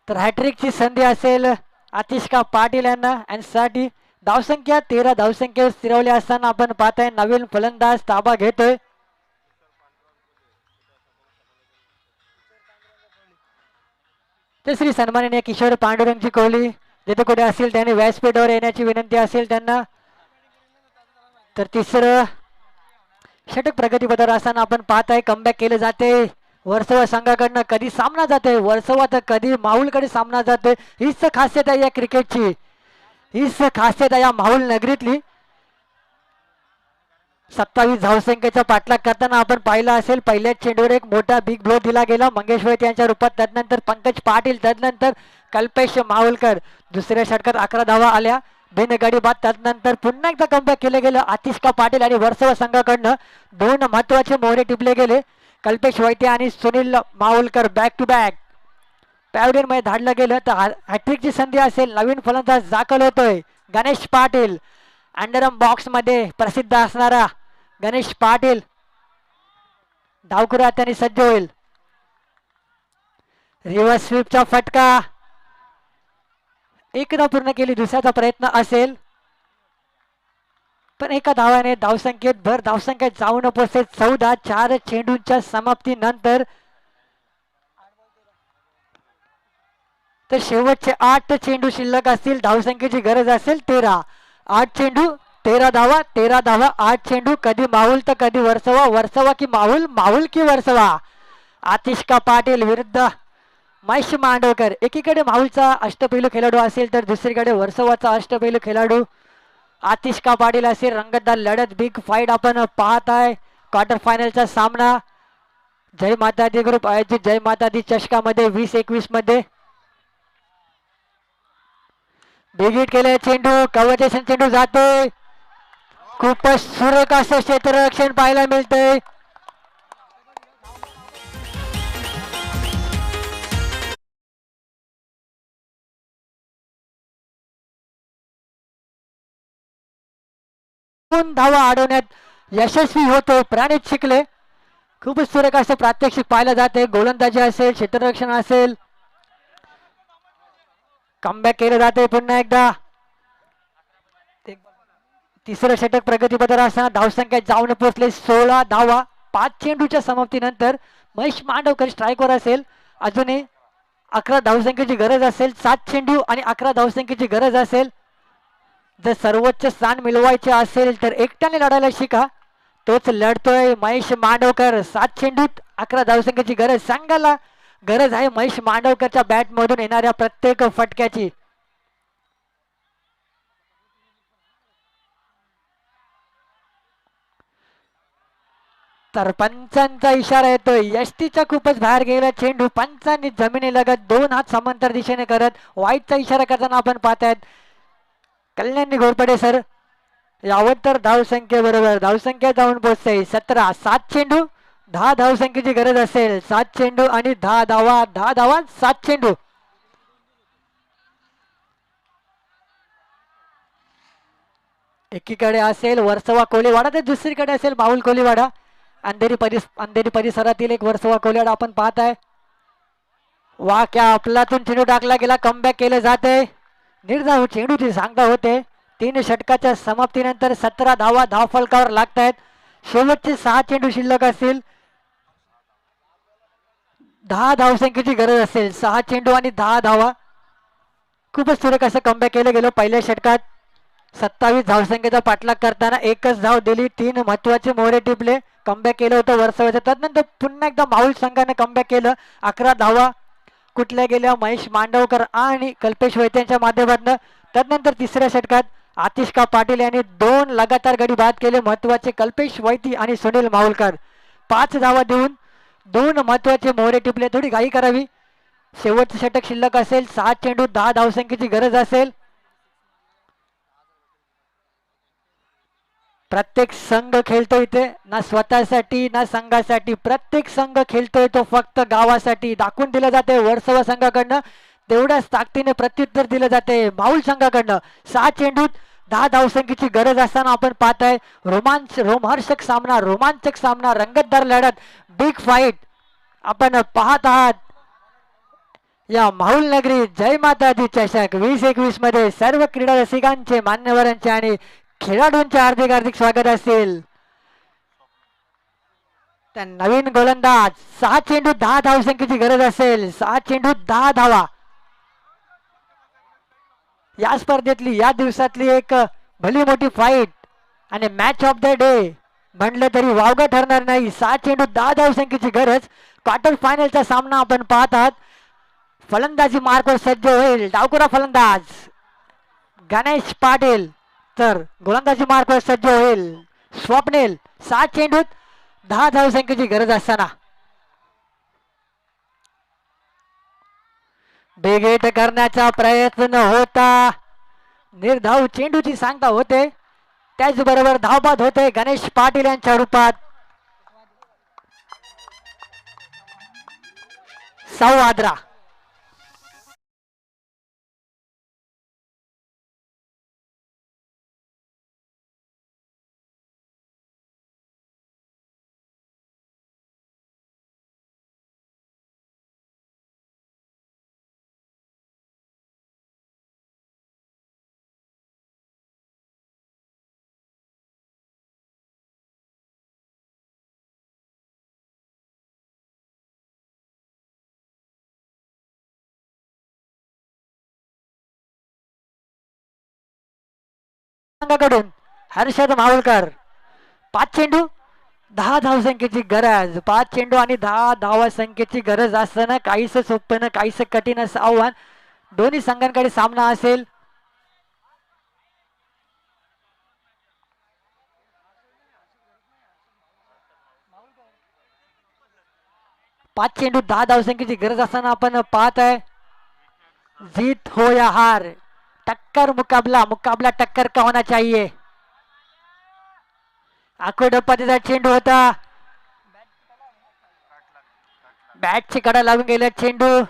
तर हॅट्रिकची संधी असेल आतिशका पाटील यांना यांसाठी. धावसंख्या 13 धावसंख्येवर स्थिरवली असताना आपण पाहताय नवीन फलंदाज ताबा घेतोय. तर श्री सन्माननीय किशोर पांडुरंगजी कोहली जिथे कुठे असतील त्यांनी व्यासपीठावर येण्याची विनंती असेल त्यांना. तर तिसरं षटक प्रगतीपथावर असताना आपण पाहत आहे कमबॅक केले जाते वर्सोवा संघाकडनं. कधी सामना जाते वर्सोवा तर कधी माहुलकडे सामना जाते. हीच खासियत आहे या क्रिकेटची, हीच खासियत आहे या माहुल नगरीतली. 27 धावसंख्येचा पाठलाग करताना आपण पाहिलं असेल पहिल्याच चेंडूवर एक मोठा बिग ब्लो दिला गेला मंगेश वैद्य यांच्या रूपात. त्यानंतर पंकज पाटील, त्यानंतर कल्पेश माहुलकर. दुसऱ्या षटकात 11 धावा आल्या बिनगडी बाद. त्यानंतर पुन्हा एकदा कमबॅक केलं गेलं आतिशका पाटील आणि वर्सोवा संघाकडनं. 2 महत्वाचे मोहरे टिपले गेले कल्पेश वैद्य आणि Sunil Mahulkar back to back pavilion मध्ये धाडलं गेलं. तर हॅट्रिकची संधी असेल. नवीन फलंदाज दाखल होतोय गणेश पाटील. अंडरम बॉक्स मध्ये प्रसिद्ध असणारा गणेश पाटील डावखुरा त्यांनी सज्ज होईल. रिव्हर्स स्वीपचा फटका एकदा पूर्ण केली. दुसऱ्याचा प्रयत्न असेल पण एका धावाने धावसंख्येत भर धावसंख्येत जाऊन पोहोचते 14. 4 चेंडूंच्या समाप्तीनंतर तर शेवटचे 8 चेंडू शिल्लक असतील. धावसंख्येची गरज असेल 13. 8 चेंडू 13 धावा, 13 धावा 8 चेंडू. कधी माहुल तर कधी वर्सोवा, वर्सोवा की माहुल, माहुल की वर्सोवा. आतिशका पाटील विरुद्ध महेश मांडवकर. एकीकडे माहुलचा अष्टपैलू खेळाडू असेल तर दुसरीकडे वर्सोवाचा अष्टपैलू खेळाडू आतिशका पाटील असेल. रंगतदार लढत, बिग फाईट आपण पाहत आहे. क्वार्टर फायनलचा सामना जय माता दी ग्रुप आयोजित जय माता दी चषकामध्ये 20-21 मध्ये बिगिट केले चेंडू. कव्हरटेशन चेंडू जाते. खूपच सुरेख असं क्षेत्ररक्षण पाहायला मिळतंय. धावा अडवण्यात यशस्वी होतो प्रणित शिकले. खूपच सुरेख असं प्रात्यक्षिक पाहायला जाते. गोलंदाजी असेल, क्षेत्ररक्षण असेल. कमबॅक केलं जाते पुन्हा एकदा. तिसरं षटक प्रगतीपथावर असताना धावसंख्या जाऊन पोहोचले 16 धावा 5 चेंडूच्या समाप्तीनंतर. महेश मांडवकर स्ट्राईकवर असेल. अजूनही 11 धावसंख्येची गरज असेल. 7 चेंडू आणि 11 धावसंख्येची गरज असेल. जर सर्वोच्च स्थान मिळवायचे असेल तर एकट्याने लढायला शिका. तोच लढतोय महेश मांडवकर. 7 चेंडूत 11 धावसंख्येची गरज. संघाला गरज आहे महेश मांडवकरच्या बॅट मधून येणाऱ्या प्रत्येक फटक्याची. तर पंचांचा इशारा येतोय. यष्टीचा खूपच बाहेर गेला चेंडू. पंचांनी जमिनीलगत 2 हात समांतर दिशेने करत वाईटचा इशारा करताना आपण पाहतायत कल्याणी घोरपडे सर. यावं तर धावसंख्येबरोबर धावसंख्या जाऊन पोहोचते 17. 7 चेंडू 10 धावसंख्येची गरज असेल. 7 चेंडू आणि 10 धावा, 10 धावा 7 चेंडू. एकीकडे असेल वर्सोवा कोलीवाडा तर दुसरीकडे असेल माहुल कोलीवाडा. अंधेरी परिसरातील एक वर्सोवा कोलीवाडा आपण पाहताय. वा क्या आपलातून चेंडू टाकला गेला. कमबॅक केले जाते. निर्धाव चेंडूची सांगता होते. 3 षटकाच्या समाप्तीनंतर 17 धावा धावफलकावर लागत आहेत. शेवटचे 6 चेंडू शिल्लक असतील. 10 धावसंख्येची गरज असेल. 6 चेंडू आणि 10 धावा. खूपच सुरेख असं कमबॅक केलं गेलं. पहिल्या षटकात 27 धावसंख्येचा पाठलाग करताना एकच धाव दिली. 3 महत्वाचे मोहरे टिपले. कमबॅक केलं होतं वर्सोवाचं. त्यानंतर पुन्हा एकदा माहुल संघाने कमबॅक केलं. 11 धावा कुठल्या गेल्या महेश मांडवकर आणि कल्पेश वैद्य यांच्या माध्यमातून. त्यानंतर तिसऱ्या षटकात आतिशका पाटील यांनी 2 लगातार गडी बाद केले. महत्वाचे कल्पेश वैद्य आणि सुनील माहुलकर 5 धावा देऊन 2 महत्वाचे मोहरे टिपले. थोडी घाई करावी. शेवटचं षटक शिल्लक असेल. 7 चेंडू 10 धावसंख्येची गरज असेल. प्रत्येक संघ खेळतोय इथे ना स्वतःसाठी ना संघासाठी. प्रत्येक संघ खेळतोय तो फक्त गावासाठी. दाखवून दिलं जाते वर्सोवा संघाकडनं तेवढ्याच ताकदीने प्रत्युत्तर दिलं जाते माहुल संघाकडनं. 6 चेंडूत 10 धावसंख्येची गरज असताना आपण पाहताय रोमहर्षक सामना, रोमांचक सामना, रंगतदार लढत, बिग फाईट आपण पाहत आहात. या माहुल नगरी जय माता दी चषक 20-21 मध्ये सर्व क्रीडा रसिकांचे, मान्यवरांचे आणि खेळाडूंचे हार्दिक हार्दिक स्वागत असेल. त्या नवीन गोलंदाज 6 चेंडू 10 धावसंख्येची गरज असेल. 6 चेंडू 10 धावा. या स्पर्धेतली या दिवसातली एक भली मोठी फाईट आणि मॅच ऑफ द डे म्हणलं तरी वावगं ठरणार नाही. 6 चेंडू 10 धावसंख्येची गरज. क्वार्टर फायनलचा सामना आपण पाहत आहात. फलंदाजी मार्कवर सज्ज होईल डावखुरा फलंदाज गणेश पाटील, तर गोलंदाजी मार्कवर सज्ज होईल स्वप्नील. 7 चेंडूत 10 धावसंख्येची गरज असताना बेगेट करण्याचा प्रयत्न होता. निर्धाव चेंडूची सांगता होते. त्याचबरोबर धावबाद होते गणेश पाटील यांच्या रूपात. सौआद्रा कडून हर्षद मावळकर. 5 चेंडू 10 धावसंख्येची गरज. 5 चेंडू आणि 10 धावा संख्येची गरज असताना काहीसं सोपं काहीसं कठीण असं आव्हान दोन्ही संघांकडे सामना असेल. पाच चेंडू 10 धावसंख्येची गरज असताना आपण पाहत आहे. जीत हो या हार, टक्कर मुकाबला, मुकाबला टक्कर का होना चाहिए. आखोड पद्धतीचा चेंडू होता. बॅटची कडा लागून गेला चेंडू.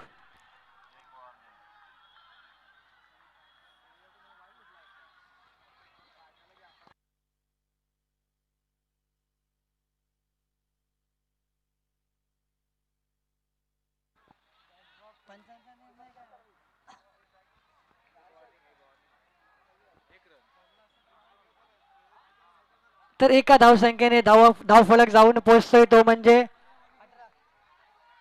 तर एका धावसंख्येने धावफलक जाऊन पोहोचतोय तो म्हणजे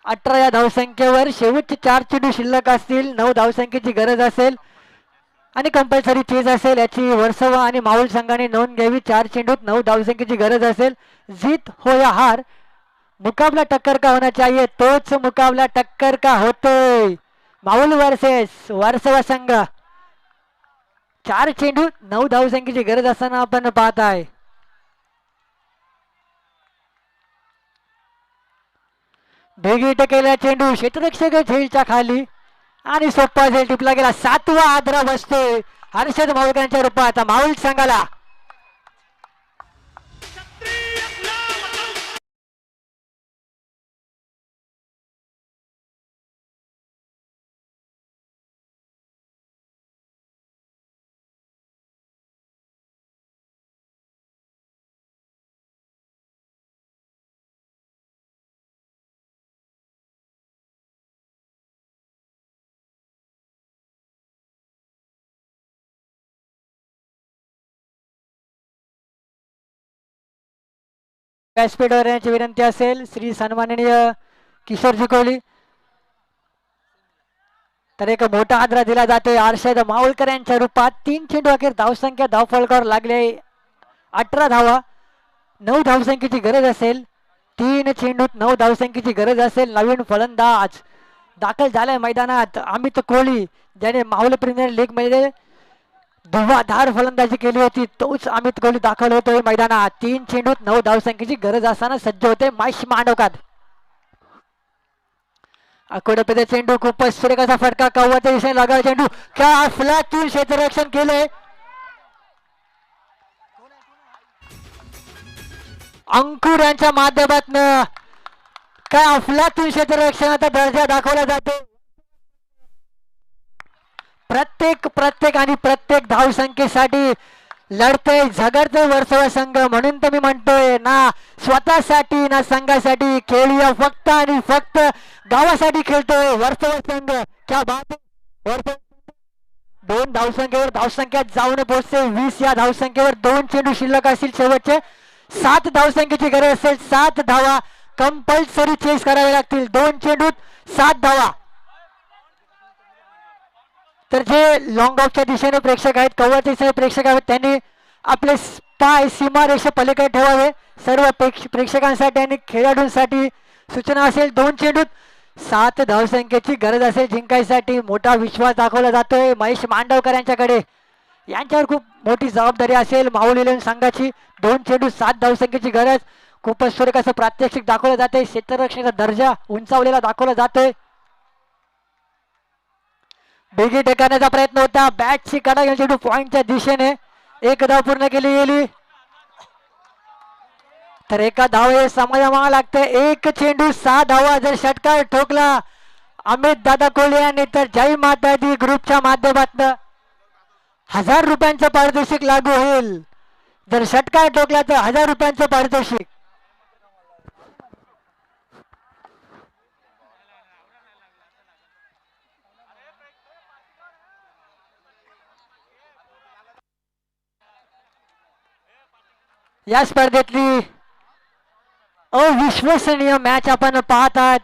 18 या धावसंख्येवर. शेवटचे 4 चेंडू शिल्लक असतील. 9 धावसंख्येची गरज असेल आणि कंपल्सरी चेज असेल. याची वर्सोवा आणि माऊल संघाने नोंद घ्यावी. 4 चेंडूत 9 धावसंख्येची गरज असेल. जीत हो या हार, मुकाबला टक्कर का होना चाहिए. तोच मुकाबला टक्कर का होतोय. माऊल वर्सेस वर्सोवा संघ. 4 चेंडू 9 धावसंख्येची गरज असताना आपण पाहताय. भेगीट केला चेंडू क्षेत्ररक्षक झेलच्या खाली आणि सोपा झेल टिपला गेला. 7वा आद्रा बसतोय हर्षद मावळकरांच्या रूपात माऊल संघाला. व्यासपीठावर येण्याची विनंती असेल श्री सन्माननीय किशोरजी कोहली. तर एक मोठा आदरा दिला जातोय हर्षद मावळकर यांच्या रूपात. 3 चेंडू अखेर धावसंख्या धावफलकावर लागले 18 धावा. 9 धावसंख्येची गरज असेल. 3 चेंडूत 9 धावसंख्येची गरज असेल. नवीन फलंदाज दाखल झालाय मैदानात अमित कोहली, ज्याने मावळ प्रीमियर लीग मध्ये धुव्वाधार फलंदाजी केली होती. तोच अमित कोहली दाखल होतोय मैदानात. 3 चेंडूत 9 धावसंख्येची गरज असताना सज्ज होते महेश मांडवकर. आकोडपदे चेंडू खूपच सुरेख असा फटका कव्वाच्या दिशेने लागावा चेंडू. क्या अफलातून क्षेत्ररक्षण केलंय. अंकुर यांच्या माध्यमातून काय अफलातून क्षेत्ररक्षणाचा दर्जा दाखवला जातो. प्रत्येक धावसंख्येसाठी लढतोय झगडतोय वर्सोवा संघ. म्हणून तर मी म्हणतोय ना स्वतःसाठी ना संघासाठी खेळूया, फक्त आणि फक्त गावासाठी खेळतोय वर्सोवा संघ. क्या बात आहे. 2 धावसंख्येवर धावसंख्या जाऊन पोहोचते 20. या धावसंख्येवर 2 चेंडू शिल्लक असतील. शेवटचे 7 धावसंख्येची गरज असेल. 7 धावा कंपल्सरी चेस करावे लागतील. 2 चेंडूत 7 धावा. तर जे लॉंग ऑफच्या दिशेने प्रेक्षक आहेत, कव्हरच्या दिशेने प्रेक्षक आहेत, त्यांनी आपले पाय सीमारेषा पलीकडे ठेवावे. सर्व प्रेक्षकांसाठी आणि खेळाडूंसाठी सूचना असेल. 2 चेंडूत 7 धावसंख्येची गरज असेल जिंकायसाठी. मोठा विश्वास दाखवला जातोय महेश मांडवकर यांच्याकडे. यांच्यावर खूप मोठी जबाबदारी असेल माहुली इलेव्हन संघाची. 2 चेंडूत 7 धावसंख्येची गरज. खूपच सुरेख असं प्रात्यक्षिक दाखवलं जाते. क्षेत्ररक्षणाचा दर्जा उंचावलेला दाखवला जातोय. बेगी टेकण्याचा प्रयत्न होता. बॅटची कडा घेऊन चेंडू पॉइंटच्या दिशेने. 1 धाव पूर्ण केली गेली. तर एका धावे समाधान लागते. 1 चेंडू 6 धावा. जर षटकार ठोकला अमित दादा कोहली यांनी तर जय माता दी ग्रुपच्या माध्यमातून 1000 रुपयांचं पारितोषिक लागू होईल. जर षटकार ठोकला तर 1000 रुपयांचं पारितोषिक. या स्पर्धेतली अविश्वसनीय मॅच आपण पाहत आहात.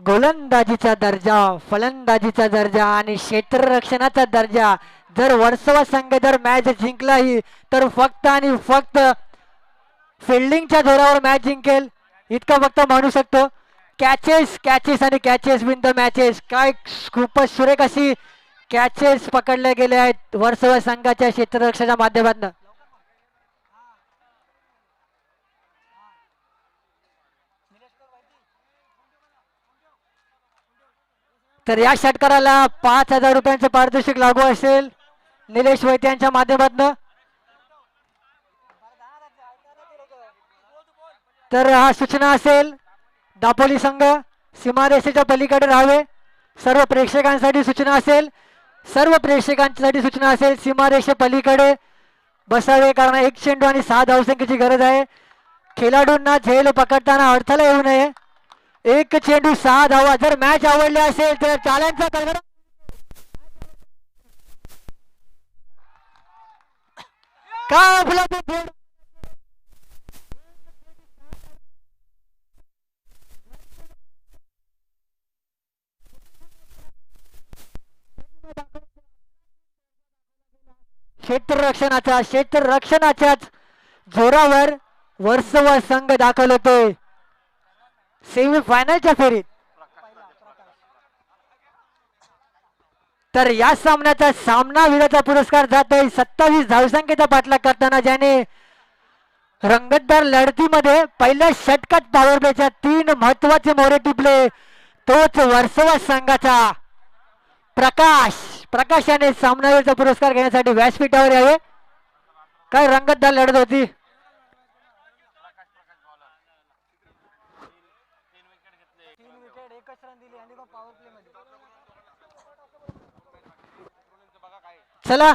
गोलंदाजीचा दर्जा, फलंदाजीचा दर्जा आणि क्षेत्ररक्षणाचा दर्जा. जर वर्सोवा संघ जर मॅच जिंकलाही तर फक्त आणि फक्त फिल्डिंगच्या जोरावर मॅच जिंकेल इतकं फक्त म्हणू शकतो. कॅचेस कॅचेस आणि कॅचेस विन द मॅचेस. काय खूपच सुरेख अशी कॅचेस पकडले गेले आहेत वर्सोवा संघाच्या क्षेत्ररक्षणाच्या माध्यमातून. तर या षटकाराला 5000 रुपयांचं पारितोषिक लागू असेल निलेश वैद्य यांच्या माध्यमातून. तर हा सूचना असेल दापोली संघ सीमारेषेच्या पलीकडे राहावे. सर्व प्रेक्षकांसाठी सूचना असेल. सर्व प्रेक्षकांसाठी सूचना असेल सीमारेषे पलीकडे बसावे कारण 1 चेंडू आणि 6 धावसंख्येची गरज आहे. खेळाडूंना झेल पकडताना अडथळा येऊ नये. 1 चेंडू 6 धावा. जर मॅच आवडली असेल तर टाळ्यांचा गडगडाट. का आपला क्षेत्ररक्षणाच्याच जोरावर वर्सोवा संघ दाखल होतोय सेमीफायनलच्या फेरीत. तर या सामन्याचा सामनावीराचा पुरस्कार जातोय 27 धावसंख्येचा पाठलाग करताना ज्याने रंगतदार लढतीमध्ये पहिल्या षटकात पॉवर प्लेच्या 3 महत्वाचे मोरे टिपले तोच वर्सोवा संघाचा प्रकाश याने सामनावीराचा पुरस्कार घेण्यासाठी व्यासपीठावर यावे. काय रंगतदार लढत होती. चला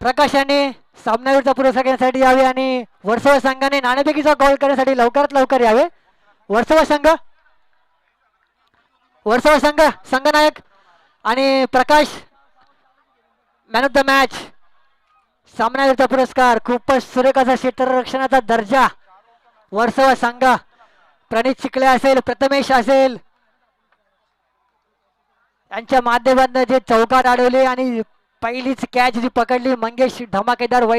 प्रकाशाने सामनावीरचा पुरस्कार घेण्यासाठी यावे आणि वर्सोवा संघाने नाणेफेकीचा कॉल करण्यासाठी लवकरात लवकर यावे. वर्सोवा संघ संघनायक आणि प्रकाश मॅन ऑफ द मॅच. सामनावीरचा पुरस्कार. खूपच सुरेख असा क्षेत्ररक्षणाचा दर्जा वर्सोवा संघ. प्रणित चिखले असेल प्रथमेश असेल यांच्या माध्यमातून जे चौकार अडवले आणि पहिलीच कॅच जी पकडली मंगेश धमाकेदार